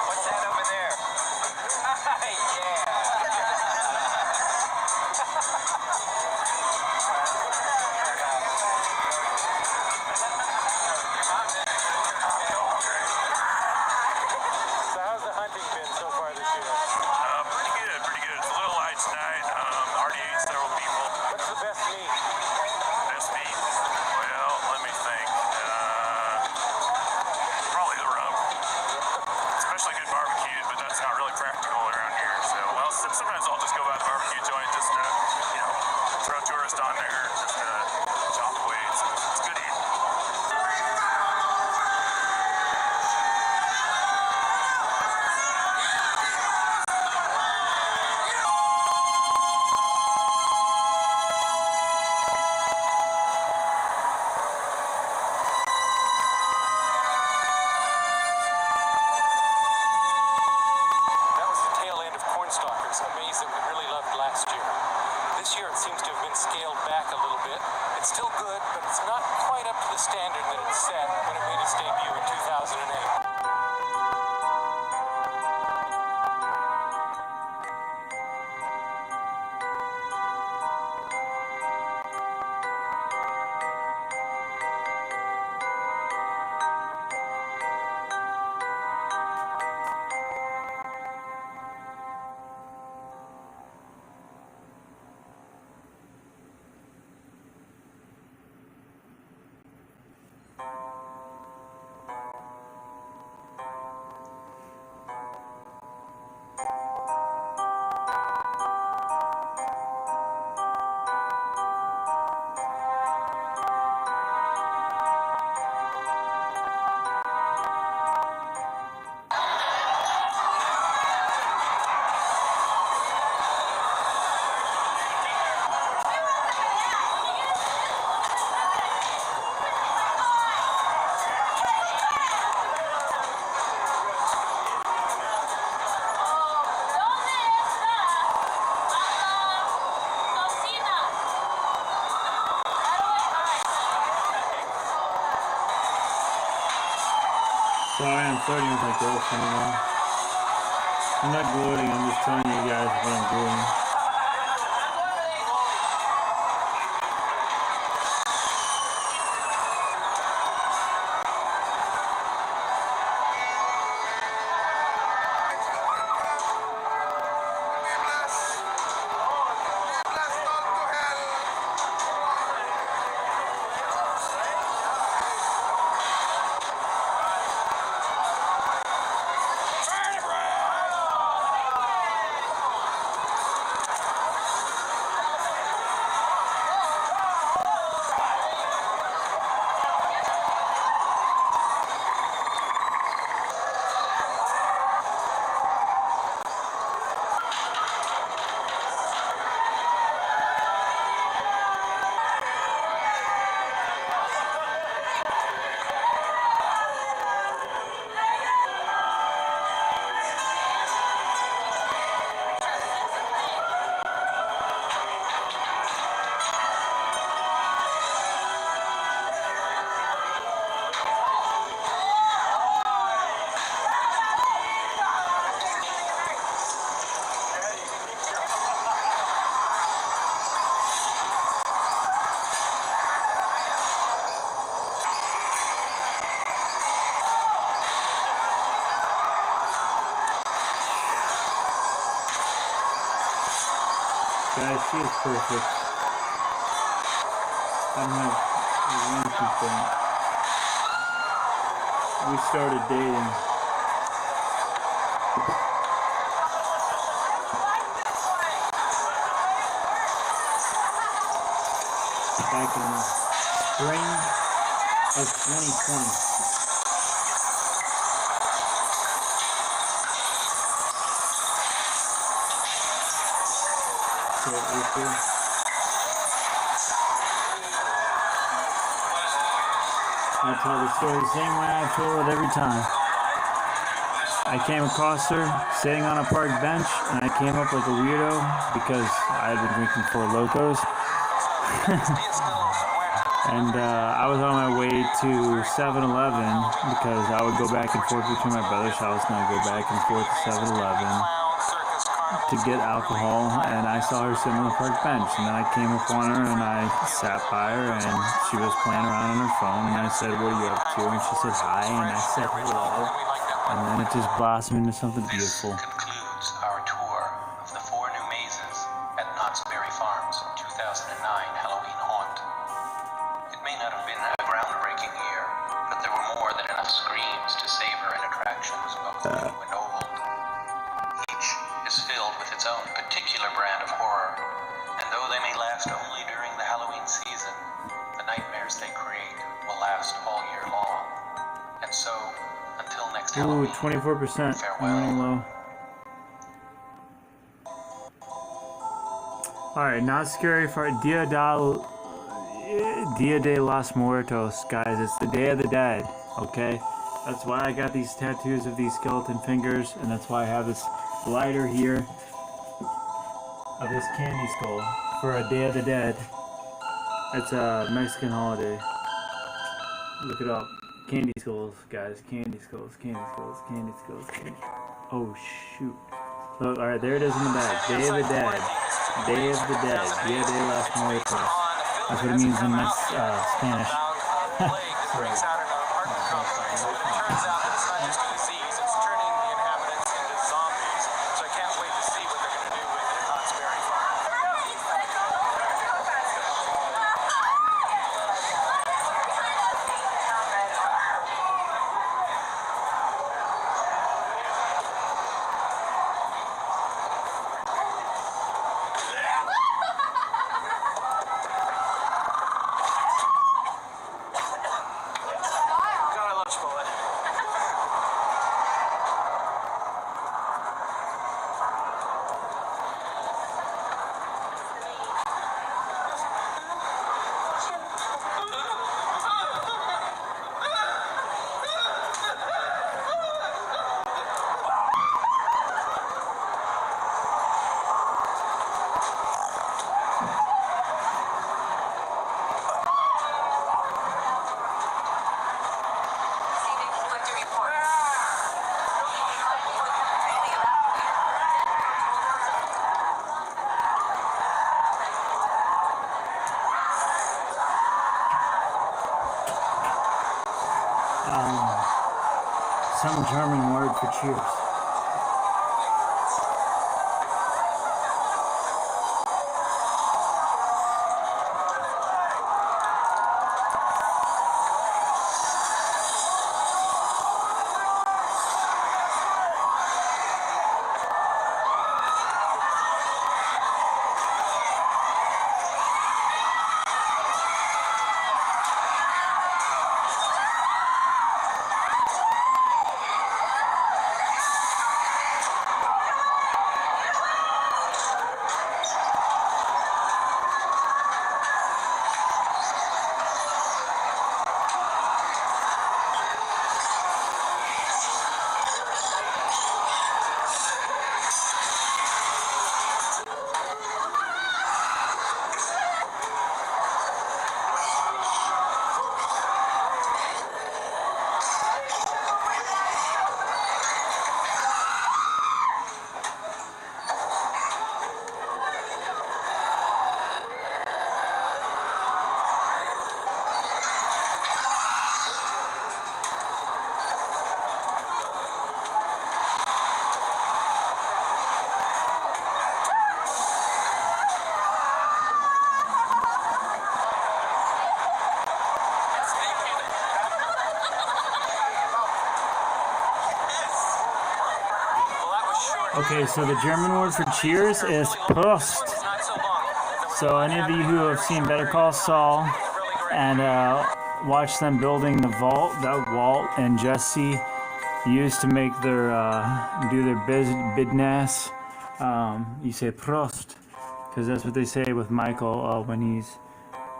What's that over there? Yeah. So how's the hunting been so far this year? Pretty good, pretty good. It's a little light tonight. Already ate several people. What's the best meat? Best meat? Well, let me think. Probably the rump. Especially good barbecued, but that's not really practical around here. So, well, sometimes I'll just go by the barbecue joint just to, throw a tourist on there, just to chop away. It's good eating. That was the tail end of Cornstalkers, a maze that we really loved last year. This year it seems to have been scaled back a little bit. It's still good, but it's not quite up to the standard that it set when it made its debut in 2008. Sorry, I'm flirting with my girlfriend now. I'm not gloating, I'm just telling you guys what I'm doing. Yeah, she is perfect. I don't have one complaint. We started dating. Back in the spring of 2020. So April. I tell the story the same way I tell it every time. I came across her sitting on a park bench, and I came up like a weirdo because I had been drinking Four Locos. And I was on my way to 7-Eleven because I would go back and forth between my brother's house and I'd go back and forth to 7-Eleven to get alcohol, and I saw her sitting on the park bench, and then I came up on her and I sat by her and she was playing around on her phone, and I said, "What are you up to?" And she said, "Hi," and I said, "Hello," and then it just blossomed into something beautiful. Concludes our tour of the 4 new mazes at Knott's Berry Farm's 2009 Halloween haunt. It may not have been a groundbreaking year, but there were more than enough screams to savor in attractions both new and old. Each is filled with its own particular brand of horror, and though they may last only during the Halloween season, the nightmares they create will last all year long. And so, until next Ooh, Halloween, 24%. Running low. Alright, not scary for Dia de los Muertos, guys. It's the Day of the Dead, okay? That's why I got these tattoos of these skeleton fingers, and that's why I have this lighter here of this candy skull for a Day of the Dead. It's a Mexican holiday. Look it up. Candy skulls, guys. Candy skulls, candy skulls, candy skulls, candy. Oh, shoot. Look, alright, there it is in the back. Day of the Dead. Day of the Dead. Dia de los Muertos. That's what it means in Spanish. Sorry. Some German word for cheers. Okay, so the German word for cheers is Prost. So any of you who have seen Better Call Saul and watched them building the vault that Walt and Jesse used to make their do their business, you say Prost, because that's what they say with Michael when he's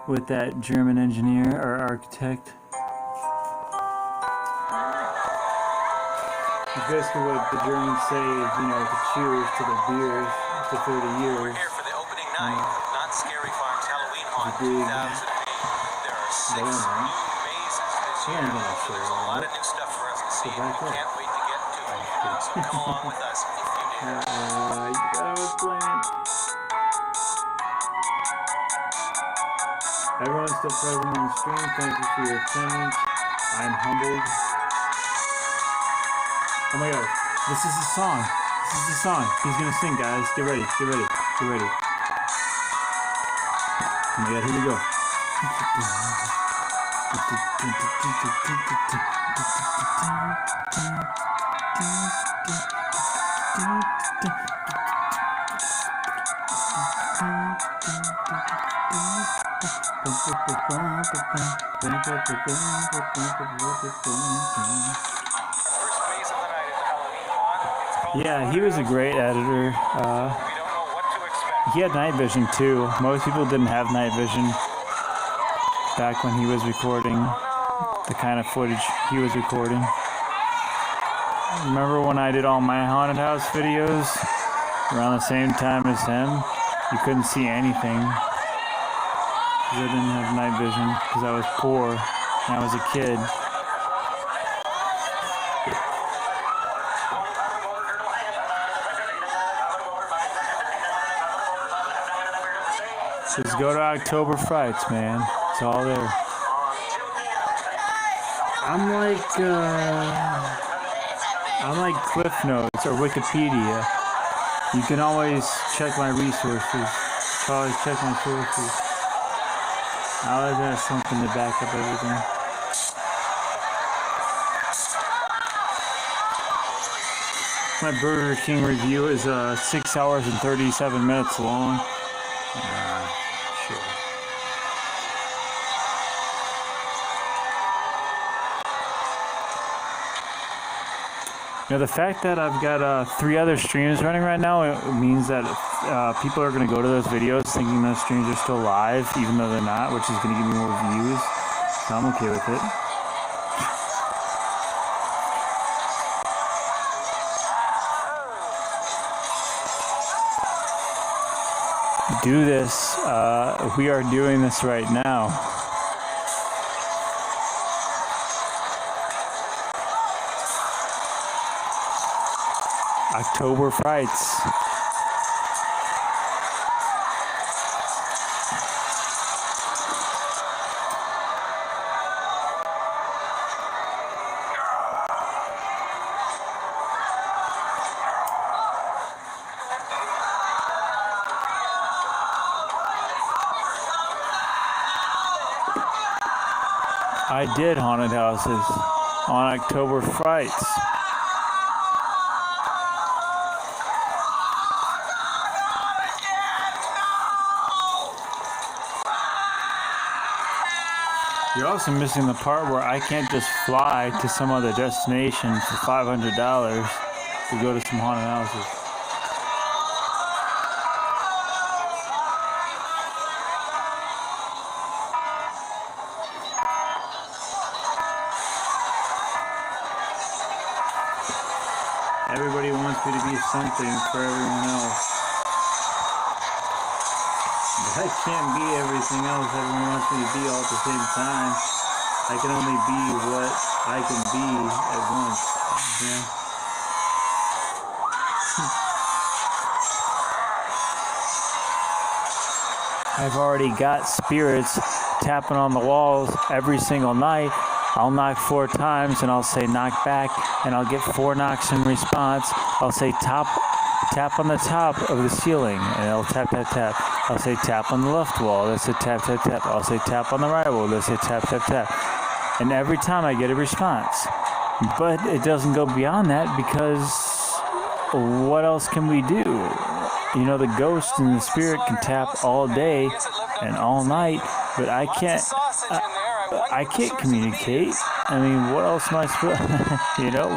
with that German engineer or architect. It's basically what the Germans say, you know, to cheers to the beers for 30 years. We're here for the opening night of Not Scary Farms Halloween Haunt 2008. There are 6 new mazes this year. So there's a lot of new stuff for us to see, and we can't wait to get to it. So come along with us if you dare. I was playing. Everyone's still present on the stream. Thank you for your attendance. I'm humbled. Oh my god, this is the song. This is the song. He's gonna sing, guys. Get ready, get ready, get ready. Oh my god, here we go. Yeah, he was a great editor. He had night vision too. Most people didn't have night vision back when he was recording the kind of footage he was recording. Remember when I did all my haunted house videos around the same time as him? You couldn't see anything because I didn't have night vision because I was poor and I was a kid. Just go to October Frights, man. It's all there. I'm like Cliff Notes or Wikipedia. You can always check my resources. Always check my sources. I always have something to back up everything. My Burger King review is 6 hours and 37 minutes long. You know, the fact that I've got 3 other streams running right now, it means that people are going to go to those videos thinking those streams are still live, even though they're not, which is going to give me more views. So I'm okay with it. Do this. We are doing this right now. October Frights. I did haunted houses on October Frights. You're also missing the part where I can't just fly to some other destination for $500 to go to some haunted houses. Everybody wants me to be something for everyone else. But I can't be everything else everyone wants me to be all at the same time. I can only be what I can be at once. Yeah. I've already got spirits tapping on the walls every single night. I'll knock 4 times and I'll say knock back, and I'll get 4 knocks in response. I'll say tap on the top of the ceiling, and it'll tap, tap, tap. I'll say tap on the left wall. That's a tap, tap, tap. I'll say tap on the right wall. That's a tap, tap, tap. And every time I get a response. But it doesn't go beyond that because what else can we do? You know, the ghost and the spirit can tap all day and all night, but I can't. I can't communicate. I mean, what else am I supposed? You know,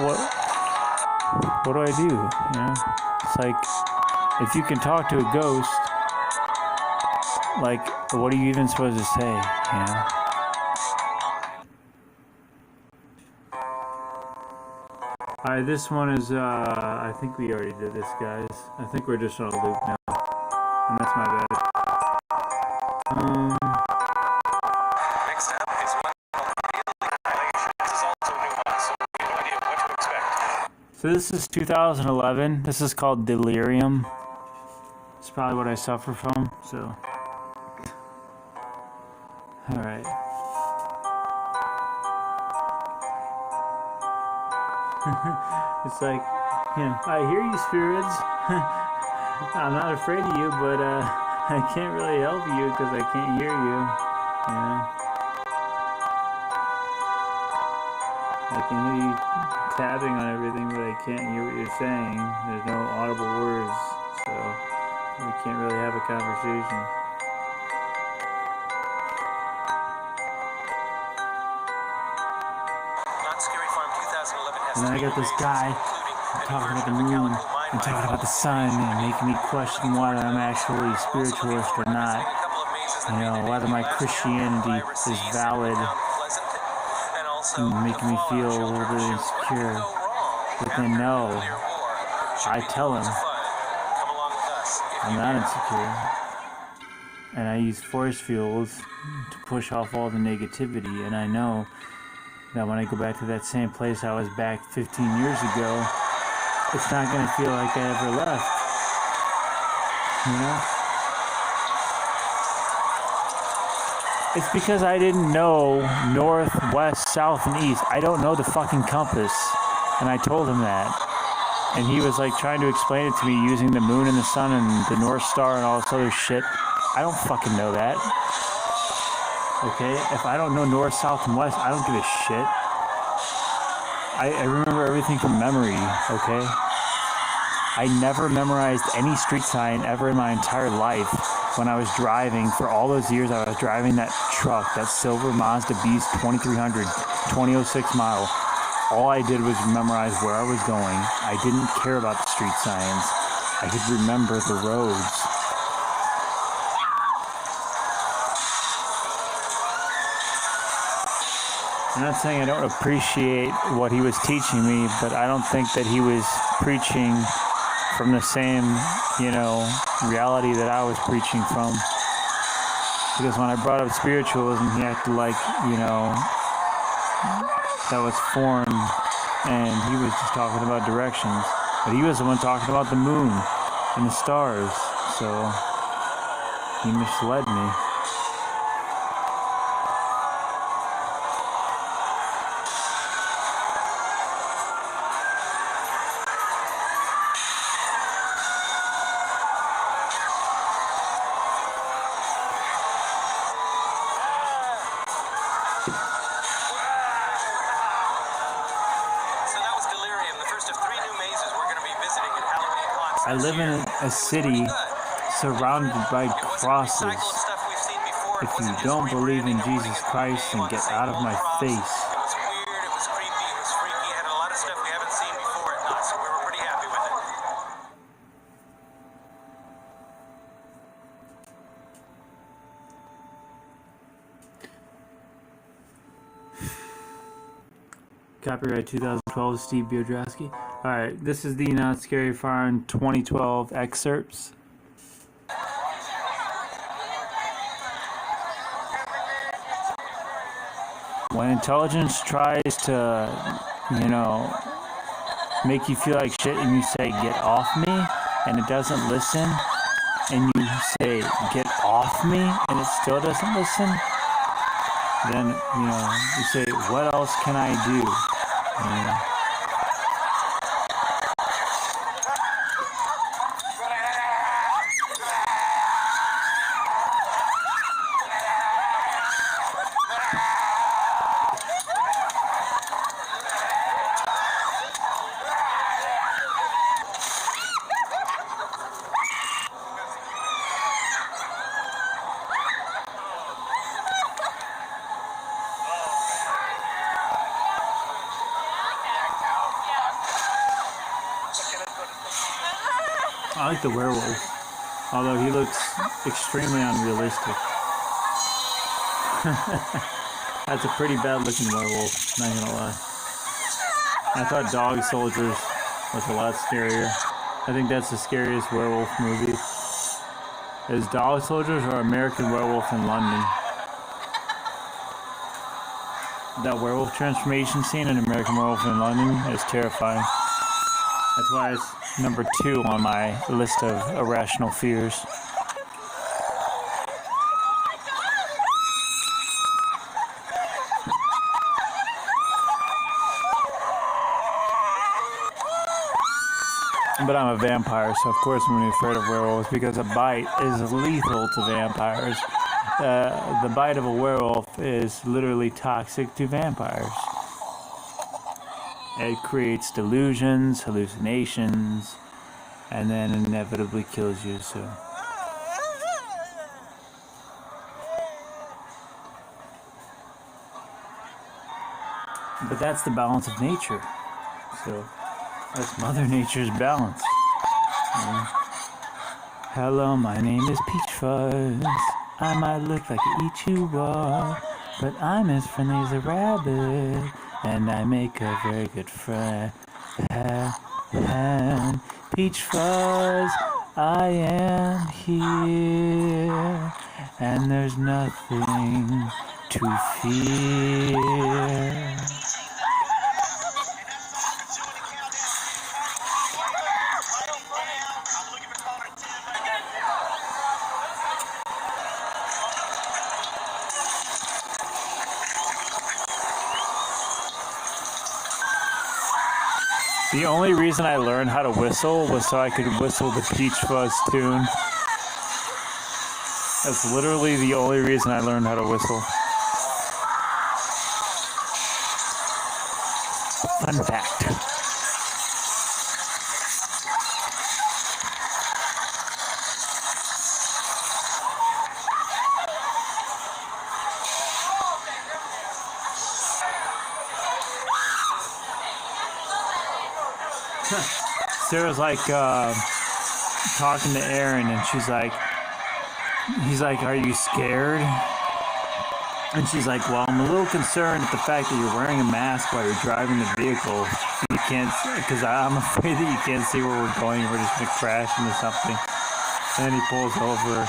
what do I do? You know, it's like if you can talk to a ghost, like, what are you even supposed to say? You know. Alright, this one is, I think we already did this, guys. I think we're just on a loop now. And that's my bad. Next up is one called Daily Annihilation. This is also a new one, so we have no idea what to expect. So this is 2011. This is called Delirium. It's probably what I suffer from, so. Alright. It's like, you know, I hear you, spirits. I'm not afraid of you, but I can't really help you because I can't hear you. You know? I can hear you tapping on everything, but I can't hear what you're saying. There's no audible words, so we can't really have a conversation. And then I got this guy talking about the moon and talking about the sun and making me question whether I'm actually spiritualist or not. You know, whether my Christianity is valid and making me feel a little bit insecure. But then no, I tell him I'm not insecure. And I use force fields to push off all the negativity, and I know that when I go back to that same place I was back 15 years ago, it's not going to feel like I ever left. You know? It's because I didn't know north, west, south, and east. I don't know the fucking compass. And I told him that. And he was like trying to explain it to me using the moon and the sun and the North Star and all this other shit. I don't fucking know that. Okay, if I don't know north, south, and west, I don't give a shit. I remember everything from memory, okay? I never memorized any street sign ever in my entire life when I was driving. For all those years I was driving that truck, that silver Mazda Beast 2300, 2006 model. All I did was memorize where I was going. I didn't care about the street signs. I could remember the roads. I'm not saying I don't appreciate what he was teaching me, but I don't think that he was preaching from the same, you know, reality that I was preaching from. Because when I brought up spiritualism, he acted like, you know, that was foreign, and he was just talking about directions. But he was the one talking about the moon and the stars, so he misled me. I live in a city surrounded by crosses. If you don't believe in Jesus Christ, then get out of my face. It was weird, it was creepy, it was freaky, it had a lot of stuff we haven't seen before at Knott's, so we were pretty happy with it. Copyright 2012, Steve Biodrasky. Alright, this is the Not Scary Farm 2012 excerpts. When intelligence tries to, you know, make you feel like shit and you say, get off me, and it doesn't listen, and you say, get off me, and it still doesn't listen, then, you know, you say, what else can I do? You know? I like the werewolf, although he looks extremely unrealistic. That's a pretty bad looking werewolf, not gonna lie. I thought Dog Soldiers was a lot scarier. I think that's the scariest werewolf movie. Is Dog Soldiers or American Werewolf in London? That werewolf transformation scene in American Werewolf in London is terrifying. That's why it's number 2 on my list of irrational fears. But I'm a vampire, so of course I'm going to be afraid of werewolves because a bite is lethal to vampires. The bite of a werewolf is literally toxic to vampires. It creates delusions, hallucinations, and then inevitably kills you, so. But that's the balance of nature. So that's Mother Nature's balance. Hello, my name is Peach Fuzz. I might look like I eat you up, but I'm as friendly as a rabbit, and I make a very good friend. Peach Fuzz, I am here, and there's nothing to fear. The only reason I learned how to whistle was so I could whistle the Peach Fuzz tune. That's literally the only reason I learned how to whistle. Fun fact. Sarah's like talking to Aaron, and he's like, "Are you scared?" And she's like, "Well, I'm a little concerned at the fact that you're wearing a mask while you're driving the vehicle. You can't, because I'm afraid that you can't see where we're going. We're just gonna crash into something." And then he pulls over.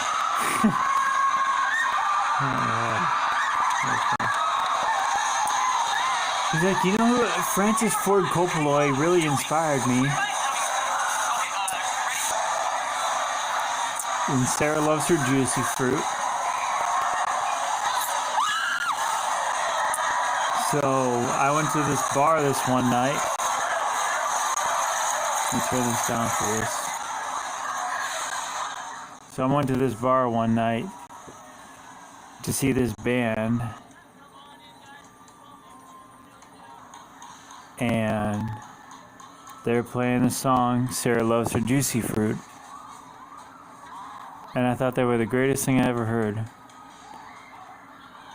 He's like, "You know, Francis Ford Coppola really inspired me." And Sarah loves her juicy fruit. So I went to this bar this one night. Let me turn this down for this. So I went to this bar one night to see this band. And they're playing the song Sarah Loves Her Juicy Fruit. And I thought they were the greatest thing I ever heard.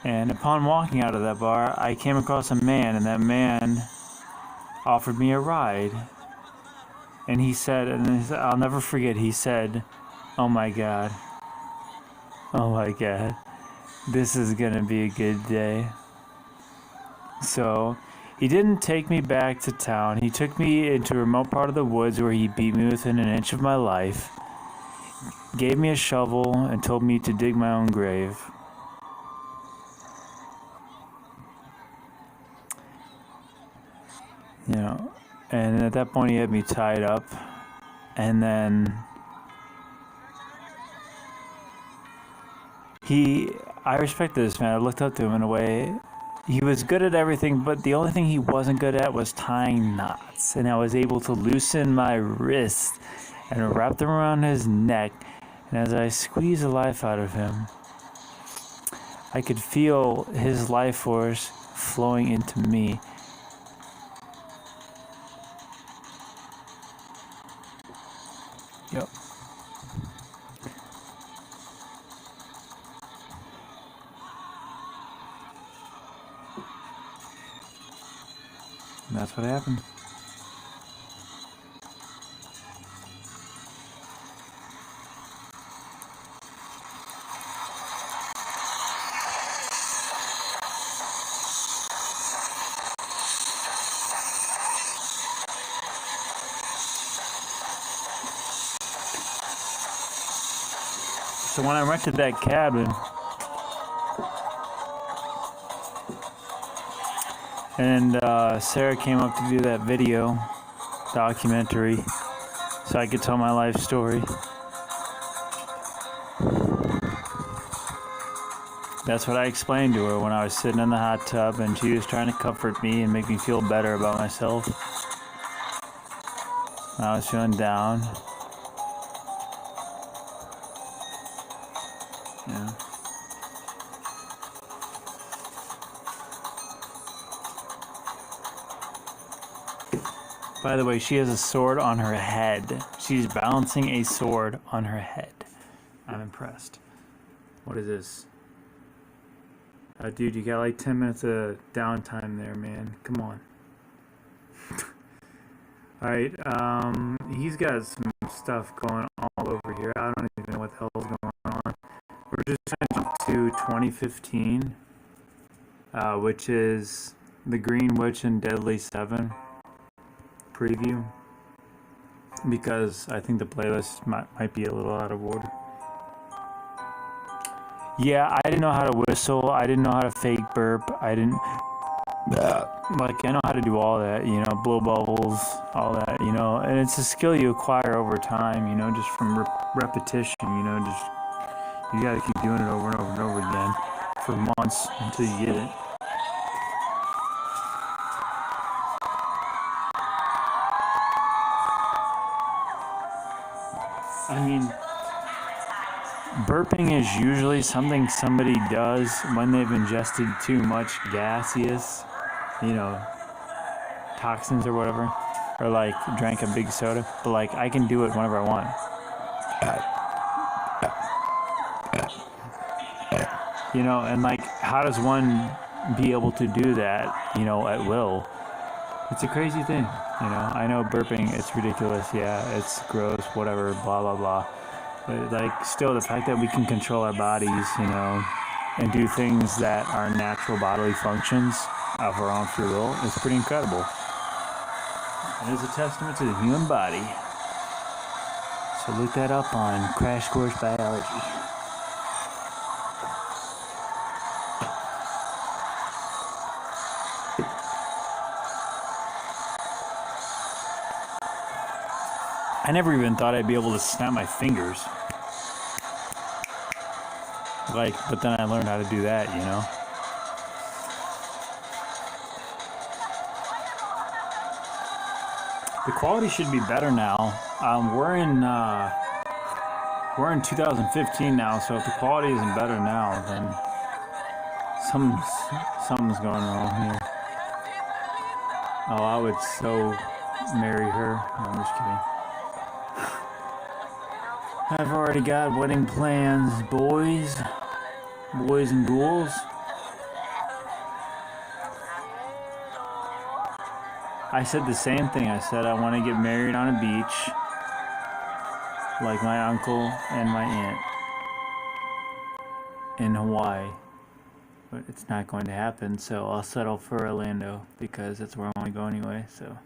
And upon walking out of that bar, I came across a man, and that man offered me a ride. And he said, I'll never forget, he said, "Oh my God, this is gonna be a good day." So he didn't take me back to town. He took me into a remote part of the woods where he beat me within an inch of my life, gave me a shovel, and told me to dig my own grave. You know, and at that point he had me tied up, and then I respected this man. I looked up to him in a way. He was good at everything, but the only thing he wasn't good at was tying knots. And I was able to loosen my wrist and wrap them around his neck. And as I squeezed the life out of him, I could feel his life force flowing into me. Yep. And that's what happened. So when I rented that cabin, and Sarah came up to do that video documentary so I could tell my life story. That's what I explained to her when I was sitting in the hot tub and she was trying to comfort me and make me feel better about myself. I was feeling down. Yeah. By the way, she has a sword on her head. She's balancing a sword on her head. I'm impressed. What is this? Dude, you got like 10 minutes of downtime there, man. Come on. Alright, he's got some stuff going all over here. I don't even know what the hell's going on. We're just trying to jump to 2015, which is The Green Witch and Deadly 7 preview, because I think the playlist might be a little out of order. Yeah, I didn't know how to whistle. I didn't know how to fake burp. I know how to do all that, you know, blow bubbles, all that, you know, and it's a skill you acquire over time, you know, just from repetition, you know, just, you gotta keep doing it over and over and over again for months until you get it. I mean, burping is usually something somebody does when they've ingested too much gaseous, you know, toxins or whatever, or like drank a big soda. But like, I can do it whenever I want. You know, and like, how does one be able to do that, you know, at will? It's a crazy thing, you know. I know burping, it's ridiculous, yeah, it's gross, whatever, blah, blah, blah. But like, still, the fact that we can control our bodies, you know, and do things that are natural bodily functions of our own free will is pretty incredible. It is a testament to the human body. So look that up on Crash Course Biology. I never even thought I'd be able to snap my fingers. Like, but then I learned how to do that, you know? The quality should be better now. We're in 2015 now, so if the quality isn't better now, then something's going wrong here. Oh, I would so marry her. No, I'm just kidding. I've already got wedding plans, boys and ghouls. I said the same thing. I said I want to get married on a beach, like my uncle and my aunt in Hawaii. But it's not going to happen, so I'll settle for Orlando because that's where I want to go anyway, so.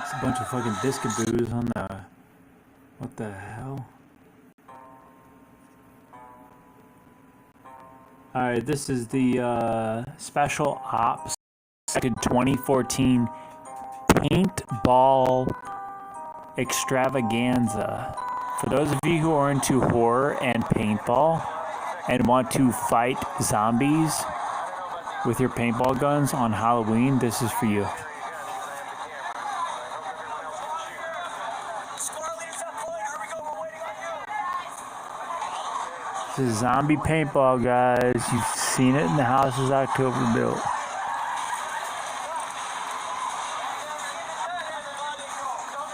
A bunch of fucking discaboos on the... What the hell? Alright, this is the Special Ops 2014 Paintball Extravaganza. For those of you who are into horror and paintball and want to fight zombies with your paintball guns on Halloween, this is for you. This is zombie paintball, guys. You've seen it in the houses October built.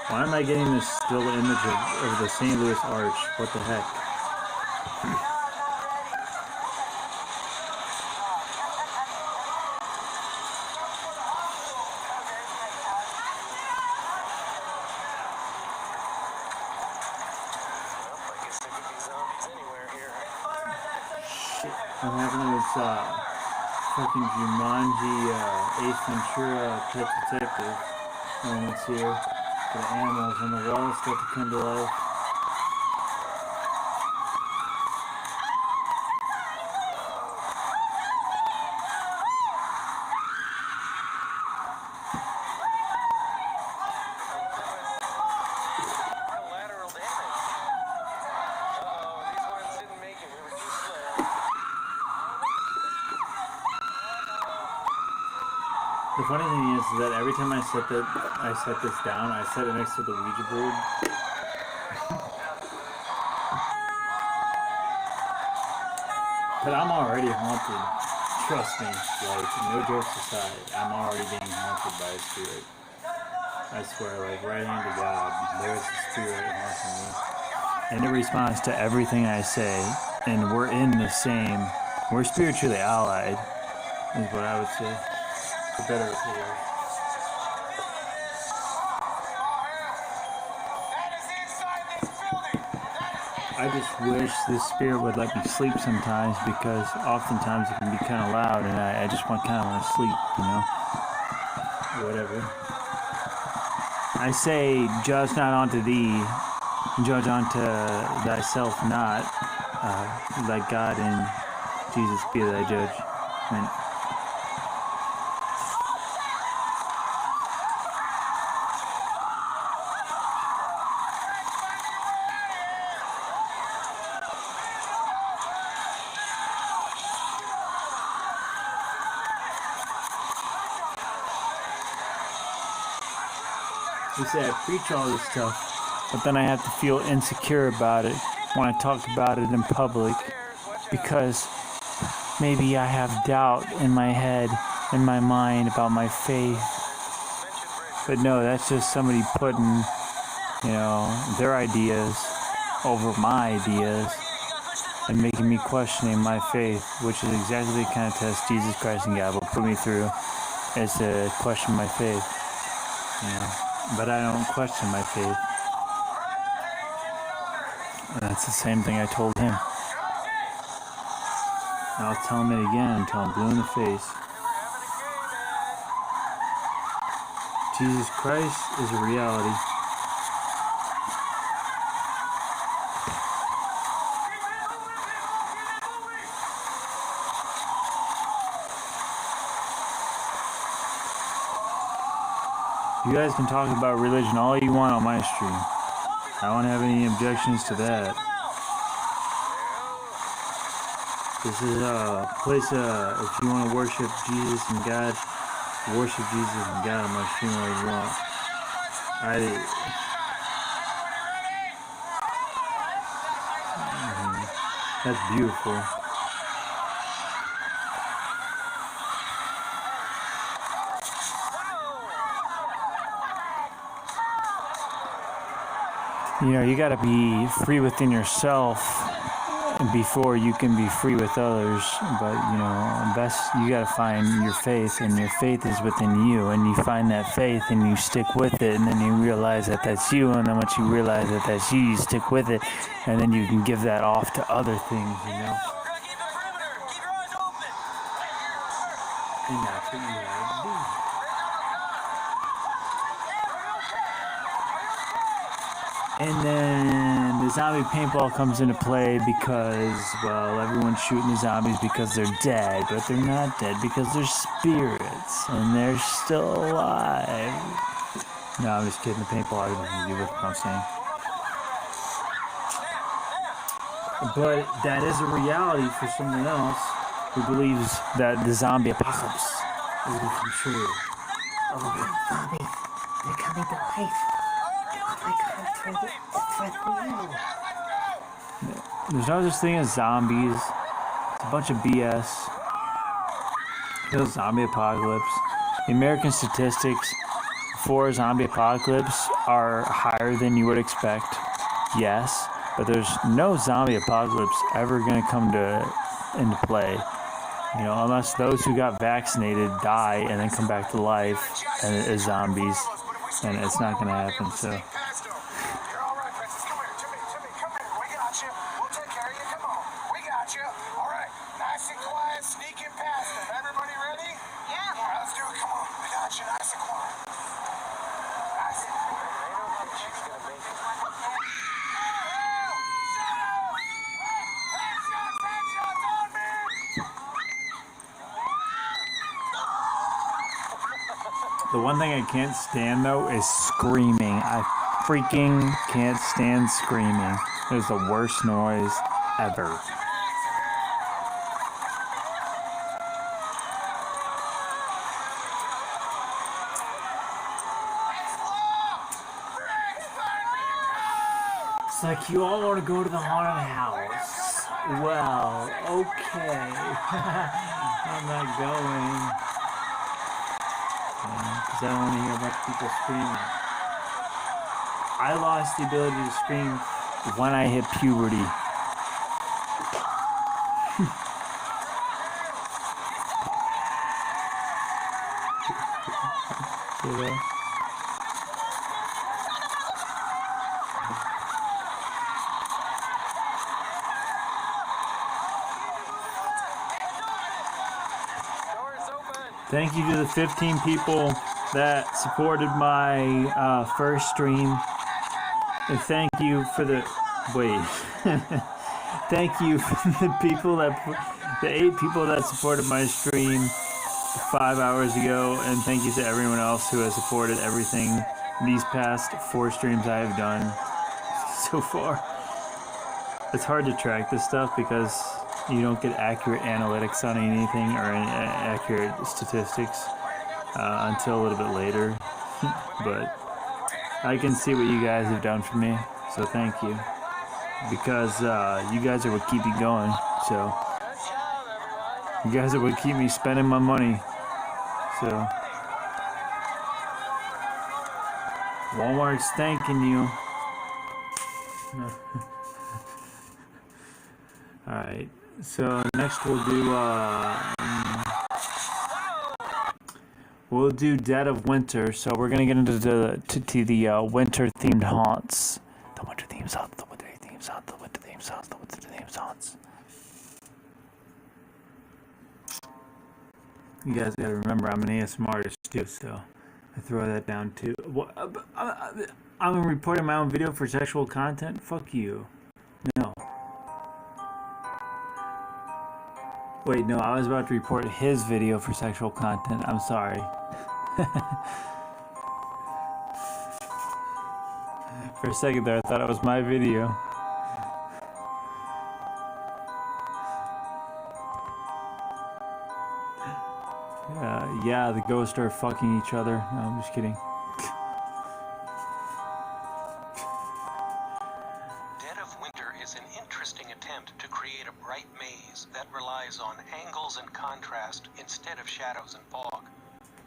Why am I getting this still image of the St. Louis Arch? What the heck? I'm having this fucking Jumanji Ace Ventura Pet Detective moments here. The animals on the wall start to come to life. Collateral damage. Uh-oh, these ones didn't make it. We were too slow. The funny thing is that every time I set this down, I set it next to the Ouija board. But I'm already haunted. Trust me. Like, no jokes aside, I'm already being haunted by a spirit. I swear, like, right hand to God, there's a spirit haunting me. And it responds to everything I say, and we're we're spiritually allied, is what I would say. For better or for worse. I just wish this spirit would let me sleep sometimes, because oftentimes it can be kind of loud, and I just want to sleep, you know? Whatever. I say, judge not unto thee, judge unto thyself not, like God and Jesus be thy judge. You say I preach all this stuff, but then I have to feel insecure about it when I talk about it in public, because maybe I have doubt in my head, in my mind about my faith. But no, that's just somebody putting, their ideas over my ideas and making me questioning my faith, which is exactly the kind of test Jesus Christ and God will put me through, is to question my faith, But I don't question my faith. And that's the same thing I told him. And I'll tell him it again until I'm blue in the face. Jesus Christ is a reality. You guys can talk about religion all you want on my stream. I don't have any objections to that. This is a place, if you want to worship Jesus and God, worship Jesus and God on my stream all you want. That's beautiful. You gotta be free within yourself before you can be free with others. But, best you gotta find your faith, and your faith is within you, and you find that faith and you stick with it, and then you realize that that's you, and then once you realize that that's you stick with it, and then you can give that off to other things, And that's what you gotta do. And then the zombie paintball comes into play because, well, everyone's shooting the zombies because they're dead, but they're not dead because they're spirits, and they're still alive. No, I'm just kidding. The paintball has nothing to do with what I'm saying. But that is a reality for someone else who believes that the zombie apocalypse will become true. Oh, zombies, they're coming to life. There's no such thing as zombies. It's a bunch of BS. It's a zombie apocalypse. The American statistics for a zombie apocalypse are higher than you would expect. Yes, but there's no zombie apocalypse ever going to come into play. Unless those who got vaccinated die and then come back to life as zombies, and it's not going to happen. So. We'll take care of you. Come on. We got you. All right. Nice and The one thing I can't stand though is screaming. I freaking can't stand screaming. It's the worst noise ever. It's like you all want to go to the haunted house. Well, okay. I'm not going. Because I don't want to hear a bunch of people screaming. I lost the ability to scream when I hit puberty. You know? Thank you to the 15 people that supported my first stream. And thank you for the thank you for the people the 8 people that supported my stream 5 hours ago, and thank you to everyone else who has supported everything these past 4 streams I have done so far. It's hard to track this stuff because you don't get accurate analytics on anything or accurate statistics until a little bit later. But I can see what you guys have done for me, so thank you. Because you guys are what keep me going, so you guys are what keep me spending my money. So Walmart's thanking you. Alright, so next we'll do Dead of Winter. So we're gonna get into the winter themed haunts. The winter themed haunts, the winter themed haunts, the winter themed haunts, the winter themed haunts. You guys gotta remember I'm an ASMR artist too, so I throw that down too. I'm reporting my own video for sexual content? Fuck you. No. Wait, no, I was about to report his video for sexual content. I'm sorry. For a second there, I thought it was my video. Yeah, the ghosts are fucking each other. No, I'm just kidding. Dead of Winter is an interesting attempt to create a bright maze that relies on angles and contrast instead of shadows and fog.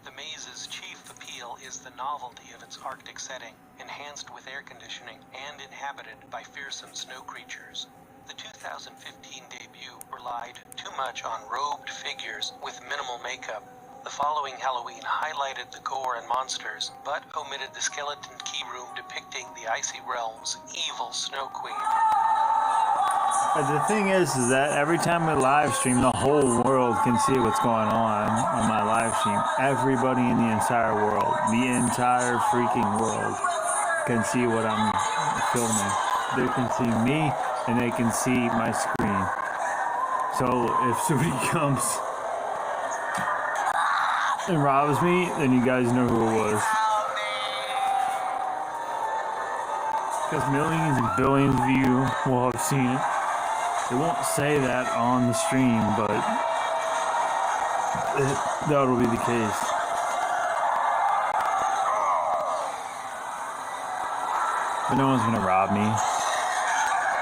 The maze's chief appeal is the novelty of its Arctic setting, enhanced with air conditioning and inhabited by fearsome snow creatures. The 2015 debut relied too much on robed figures with minimal makeup. The following Halloween highlighted the gore and monsters, but omitted the skeleton key room depicting the icy realm's evil snow queen. The thing is that every time we live stream, the whole world can see what's going on my live stream. Everybody in the entire world, the entire freaking world, can see what I'm filming. They can see me, and they can see my screen. So if somebody comes and robs me, then you guys know who it was. Because millions and billions of you will have seen it. They won't say that on the stream, but that will be the case. But no one's gonna rob me.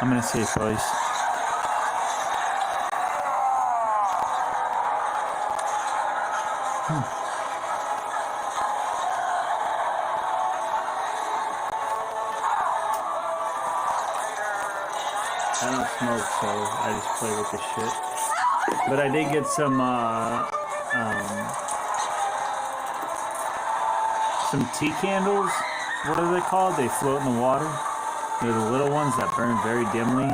I'm in a safe place. I don't smoke, so I just play with this shit. But I did get some tea candles. What are they called? They float in the water. They're the little ones that burn very dimly,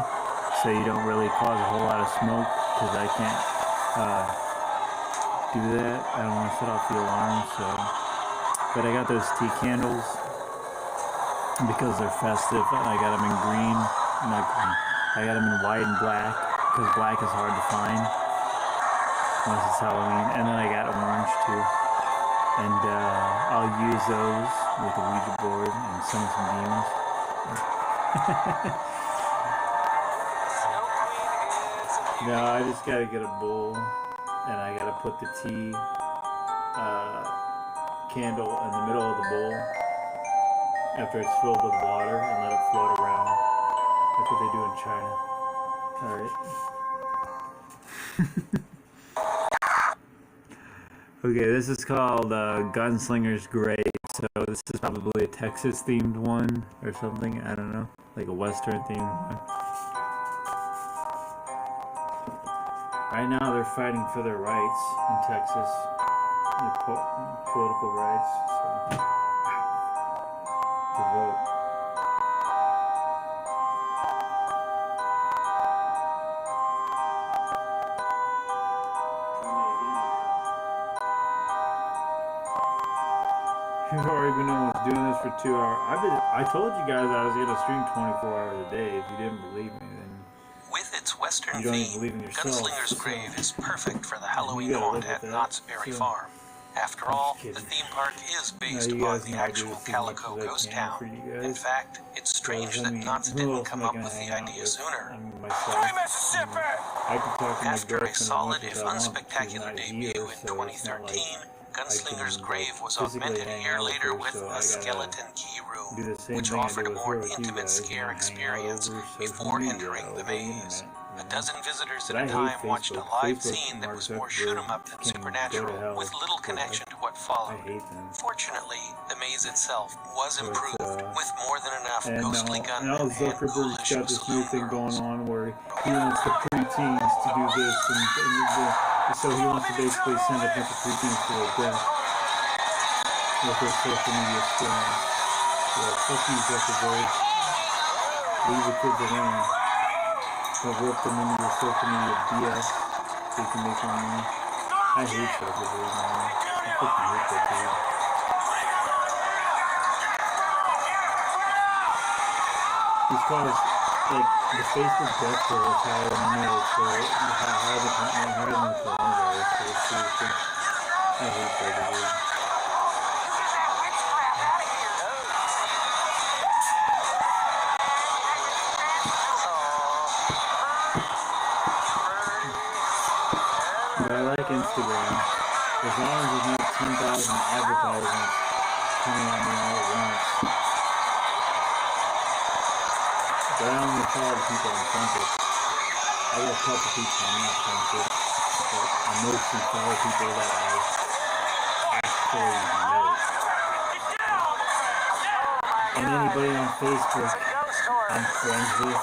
so you don't really cause a whole lot of smoke, because I can't do that. I don't want to set off the alarm, so But I got those tea candles because they're festive, and I got them in green, not green. I got them in white and black because black is hard to find unless it's Halloween. And then I got orange too, and I'll use those with the Ouija board and summon some demons. No, I just gotta get a bowl, and I gotta put the tea candle in the middle of the bowl after it's filled with water and let it float around. That's what they do in China. Alright. Okay, this is called Gunslinger's Grave. So this is probably a Texas themed one or something. I don't know. Like a Western themed one. Right now they're fighting for their rights in Texas. Their political rights. So. To vote. You've already been almost doing this for 2 hours. I told you guys I was gonna stream 24 hours a day. If you didn't believe me, then With its western you don't even theme, believe in yourself. Gunslinger's So Grave is perfect for the Halloween gotta haunt live at with that. Knott's Berry So, Farm. After I'm all, just kidding. the theme park is No, based you upon guys the know I do actual as much Calico as I ghost can town. for you In guys. fact, it's strange I that mean, Knott's who didn't else come am I up gonna with the hang out idea with? sooner. I mean, myself. I can talk to my After a girlfriend as solid, much if as I want. She's unspectacular not debut here, in so it's not like 2013, I Gunslinger's can Grave was physically augmented a hang year out with later her, with so the I gotta Skeleton Key do Room, the same which thing I offered do a with more her with you intimate guys, scare hang out experience over social before media, entering the over the maze. internet. A dozen visitors But at I a hate time watched a Facebook. live Facebook, scene that Mark was more Zuckerberg shoot 'em up than can go to supernatural, hell, with little 'cause connection to what I followed. hate them. Fortunately, the maze itself was But, improved, with more than enough and ghostly now gunmen and Zuckerberg's ghoulish got this new saloon thing going girls. on where he wants the preteens to do this, so he wants to basically send a bunch of preteens to their death with their social media scams. So fuck you, Zuckerberg. Leave the kids alone. Don't rope them into your social media BS so you can make more money. I hate Zuckerberg, man. I fucking hate that dude. He's caused, like, the Facebook death toll is higher than any other toll, higher than the coronavirus, so it's seriously, I hate Zuckerberg. But I like Instagram, as long as there's not 10,000 advertisements coming at me all at once. But I only follow the people on Facebook. I got a couple people I'm not Facebook, but I mostly follow people that I actually know. And anybody on Facebook I'm friends with,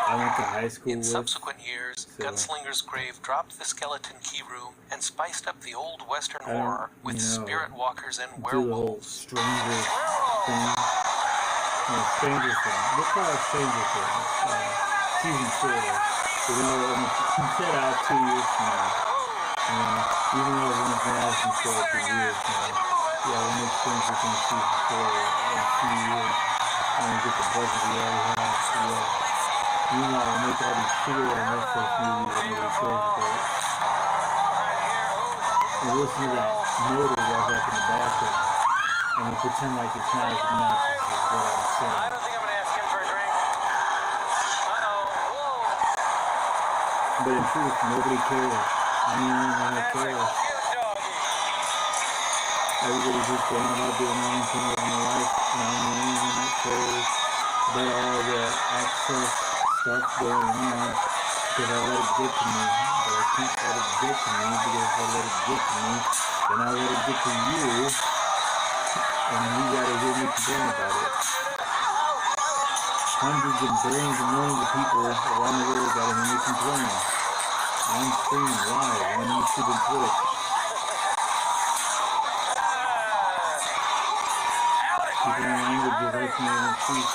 I went to high school In with. subsequent years, So- Gunslinger's Grave dropped the Skeleton Key Room and spiced up the old Western I don't, horror with spirit walkers and do the whole werewolves. stranger thing. No, Stranger Things. We'll call it Stranger Things. Season 4. We're gonna put it out 2 years from now. Even though everyone's been asking for it for years now. Yeah, we'll make Stranger Things Season 4 in a few years. And we'll get the budget we already have. So yeah. Meanwhile, we'll make all these shitty Netflix movies that nobody cares about. And listen to that motor rev up in the background. And we pretend like it's not as obnoxious as what I'm saying. I don't think I'm gonna ask him for a drink. But in truth, nobody cares. I'm the only one that cares. Everybody's just going about doing their own thing living their life, and I'm the only one that cares about all the access stuff going on, because I let it get to me. But I can't let it get to me, because if I let it get to me, then I let it get to you, and you gotta hear me complain about it. Hundreds and billions and millions of people around the world gotta hear me complain. I'm streaming live on YouTube and Twitch. Speaking languages I can't even speak.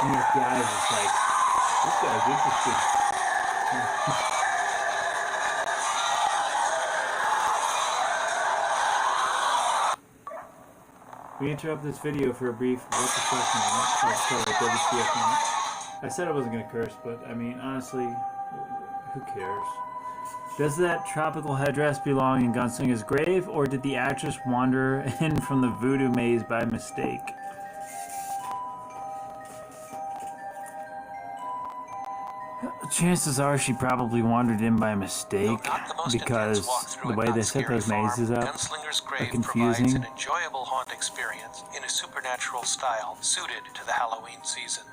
And this guy is just like, this guy's interesting. We interrupt this video for a brief what the fuck moment. Oh, sorry, WTF moment. I said I wasn't gonna curse, but I mean, honestly, who cares? Does that tropical headdress belong in Gunslinger's grave, or did the actress wander in from the voodoo maze by mistake? Chances are she probably wandered in by mistake, because the way they set those mazes up are confusing. Provides an enjoyable haunt experience in a supernatural style suited to the Halloween season.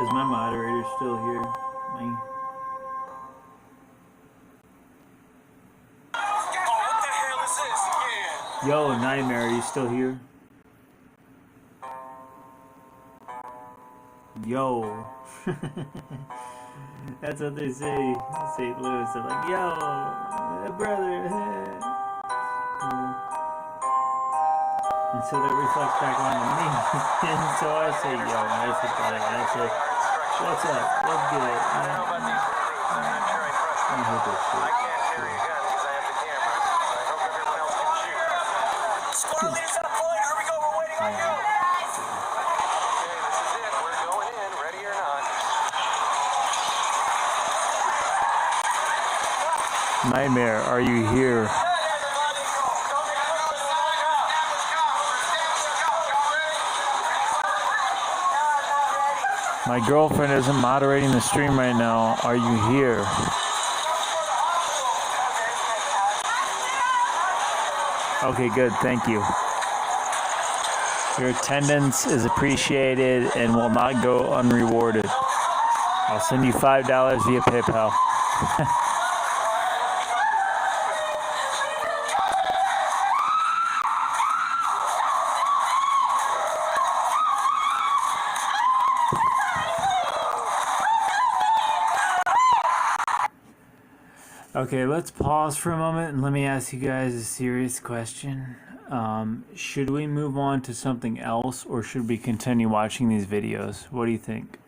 Is my moderator still here? Me? Yo, Nightmare, are you still here? Yo. That's what they say in St. Louis. They're like, yo, brother. And so that reflects back onto me. And so I say, yo, and I say, brother, and I say, what's up? What's good? I hate this shit. I can't carry a gun because I have the camera. So I hope everyone else can shoot. Squad leaders on point. Here we go. We're waiting on you. Okay, this is it. We're going in, ready or not. Nightmare, are you here? My girlfriend isn't moderating the stream right now. Are you here? Okay, good. Thank you. Your attendance is appreciated and will not go unrewarded. I'll send you $5 via PayPal. Okay, let's pause for a moment and let me ask you guys a serious question. Should we move on to something else, or should we continue watching these videos? What do you think?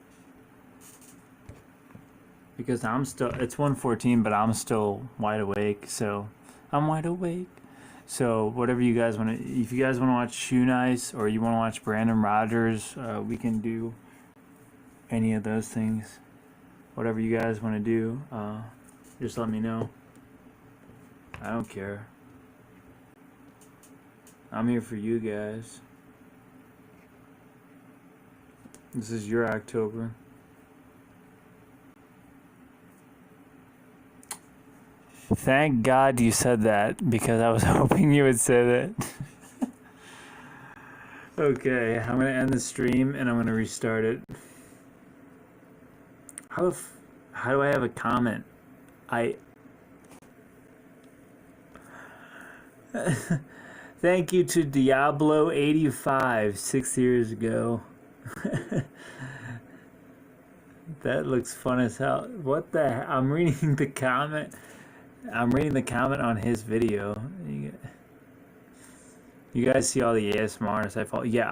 Because it's 1:14, but I'm still wide awake, so I'm wide awake. So whatever you guys want to, if you guys want to watch Shoe Nice or you want to watch Brandon Rogers, we can do any of those things. Whatever you guys want to do. Just let me know. I don't care. I'm here for you guys. This is your October. Thank God you said that, because I was hoping you would say that. Okay, I'm going to end the stream and I'm going to restart it. How do I have a comment? Thank you to Diablo85 6 years ago. That looks fun as hell. What the hell? I'm reading the comment. I'm reading the comment on his video. You guys see all the ASMRs I follow? Yeah,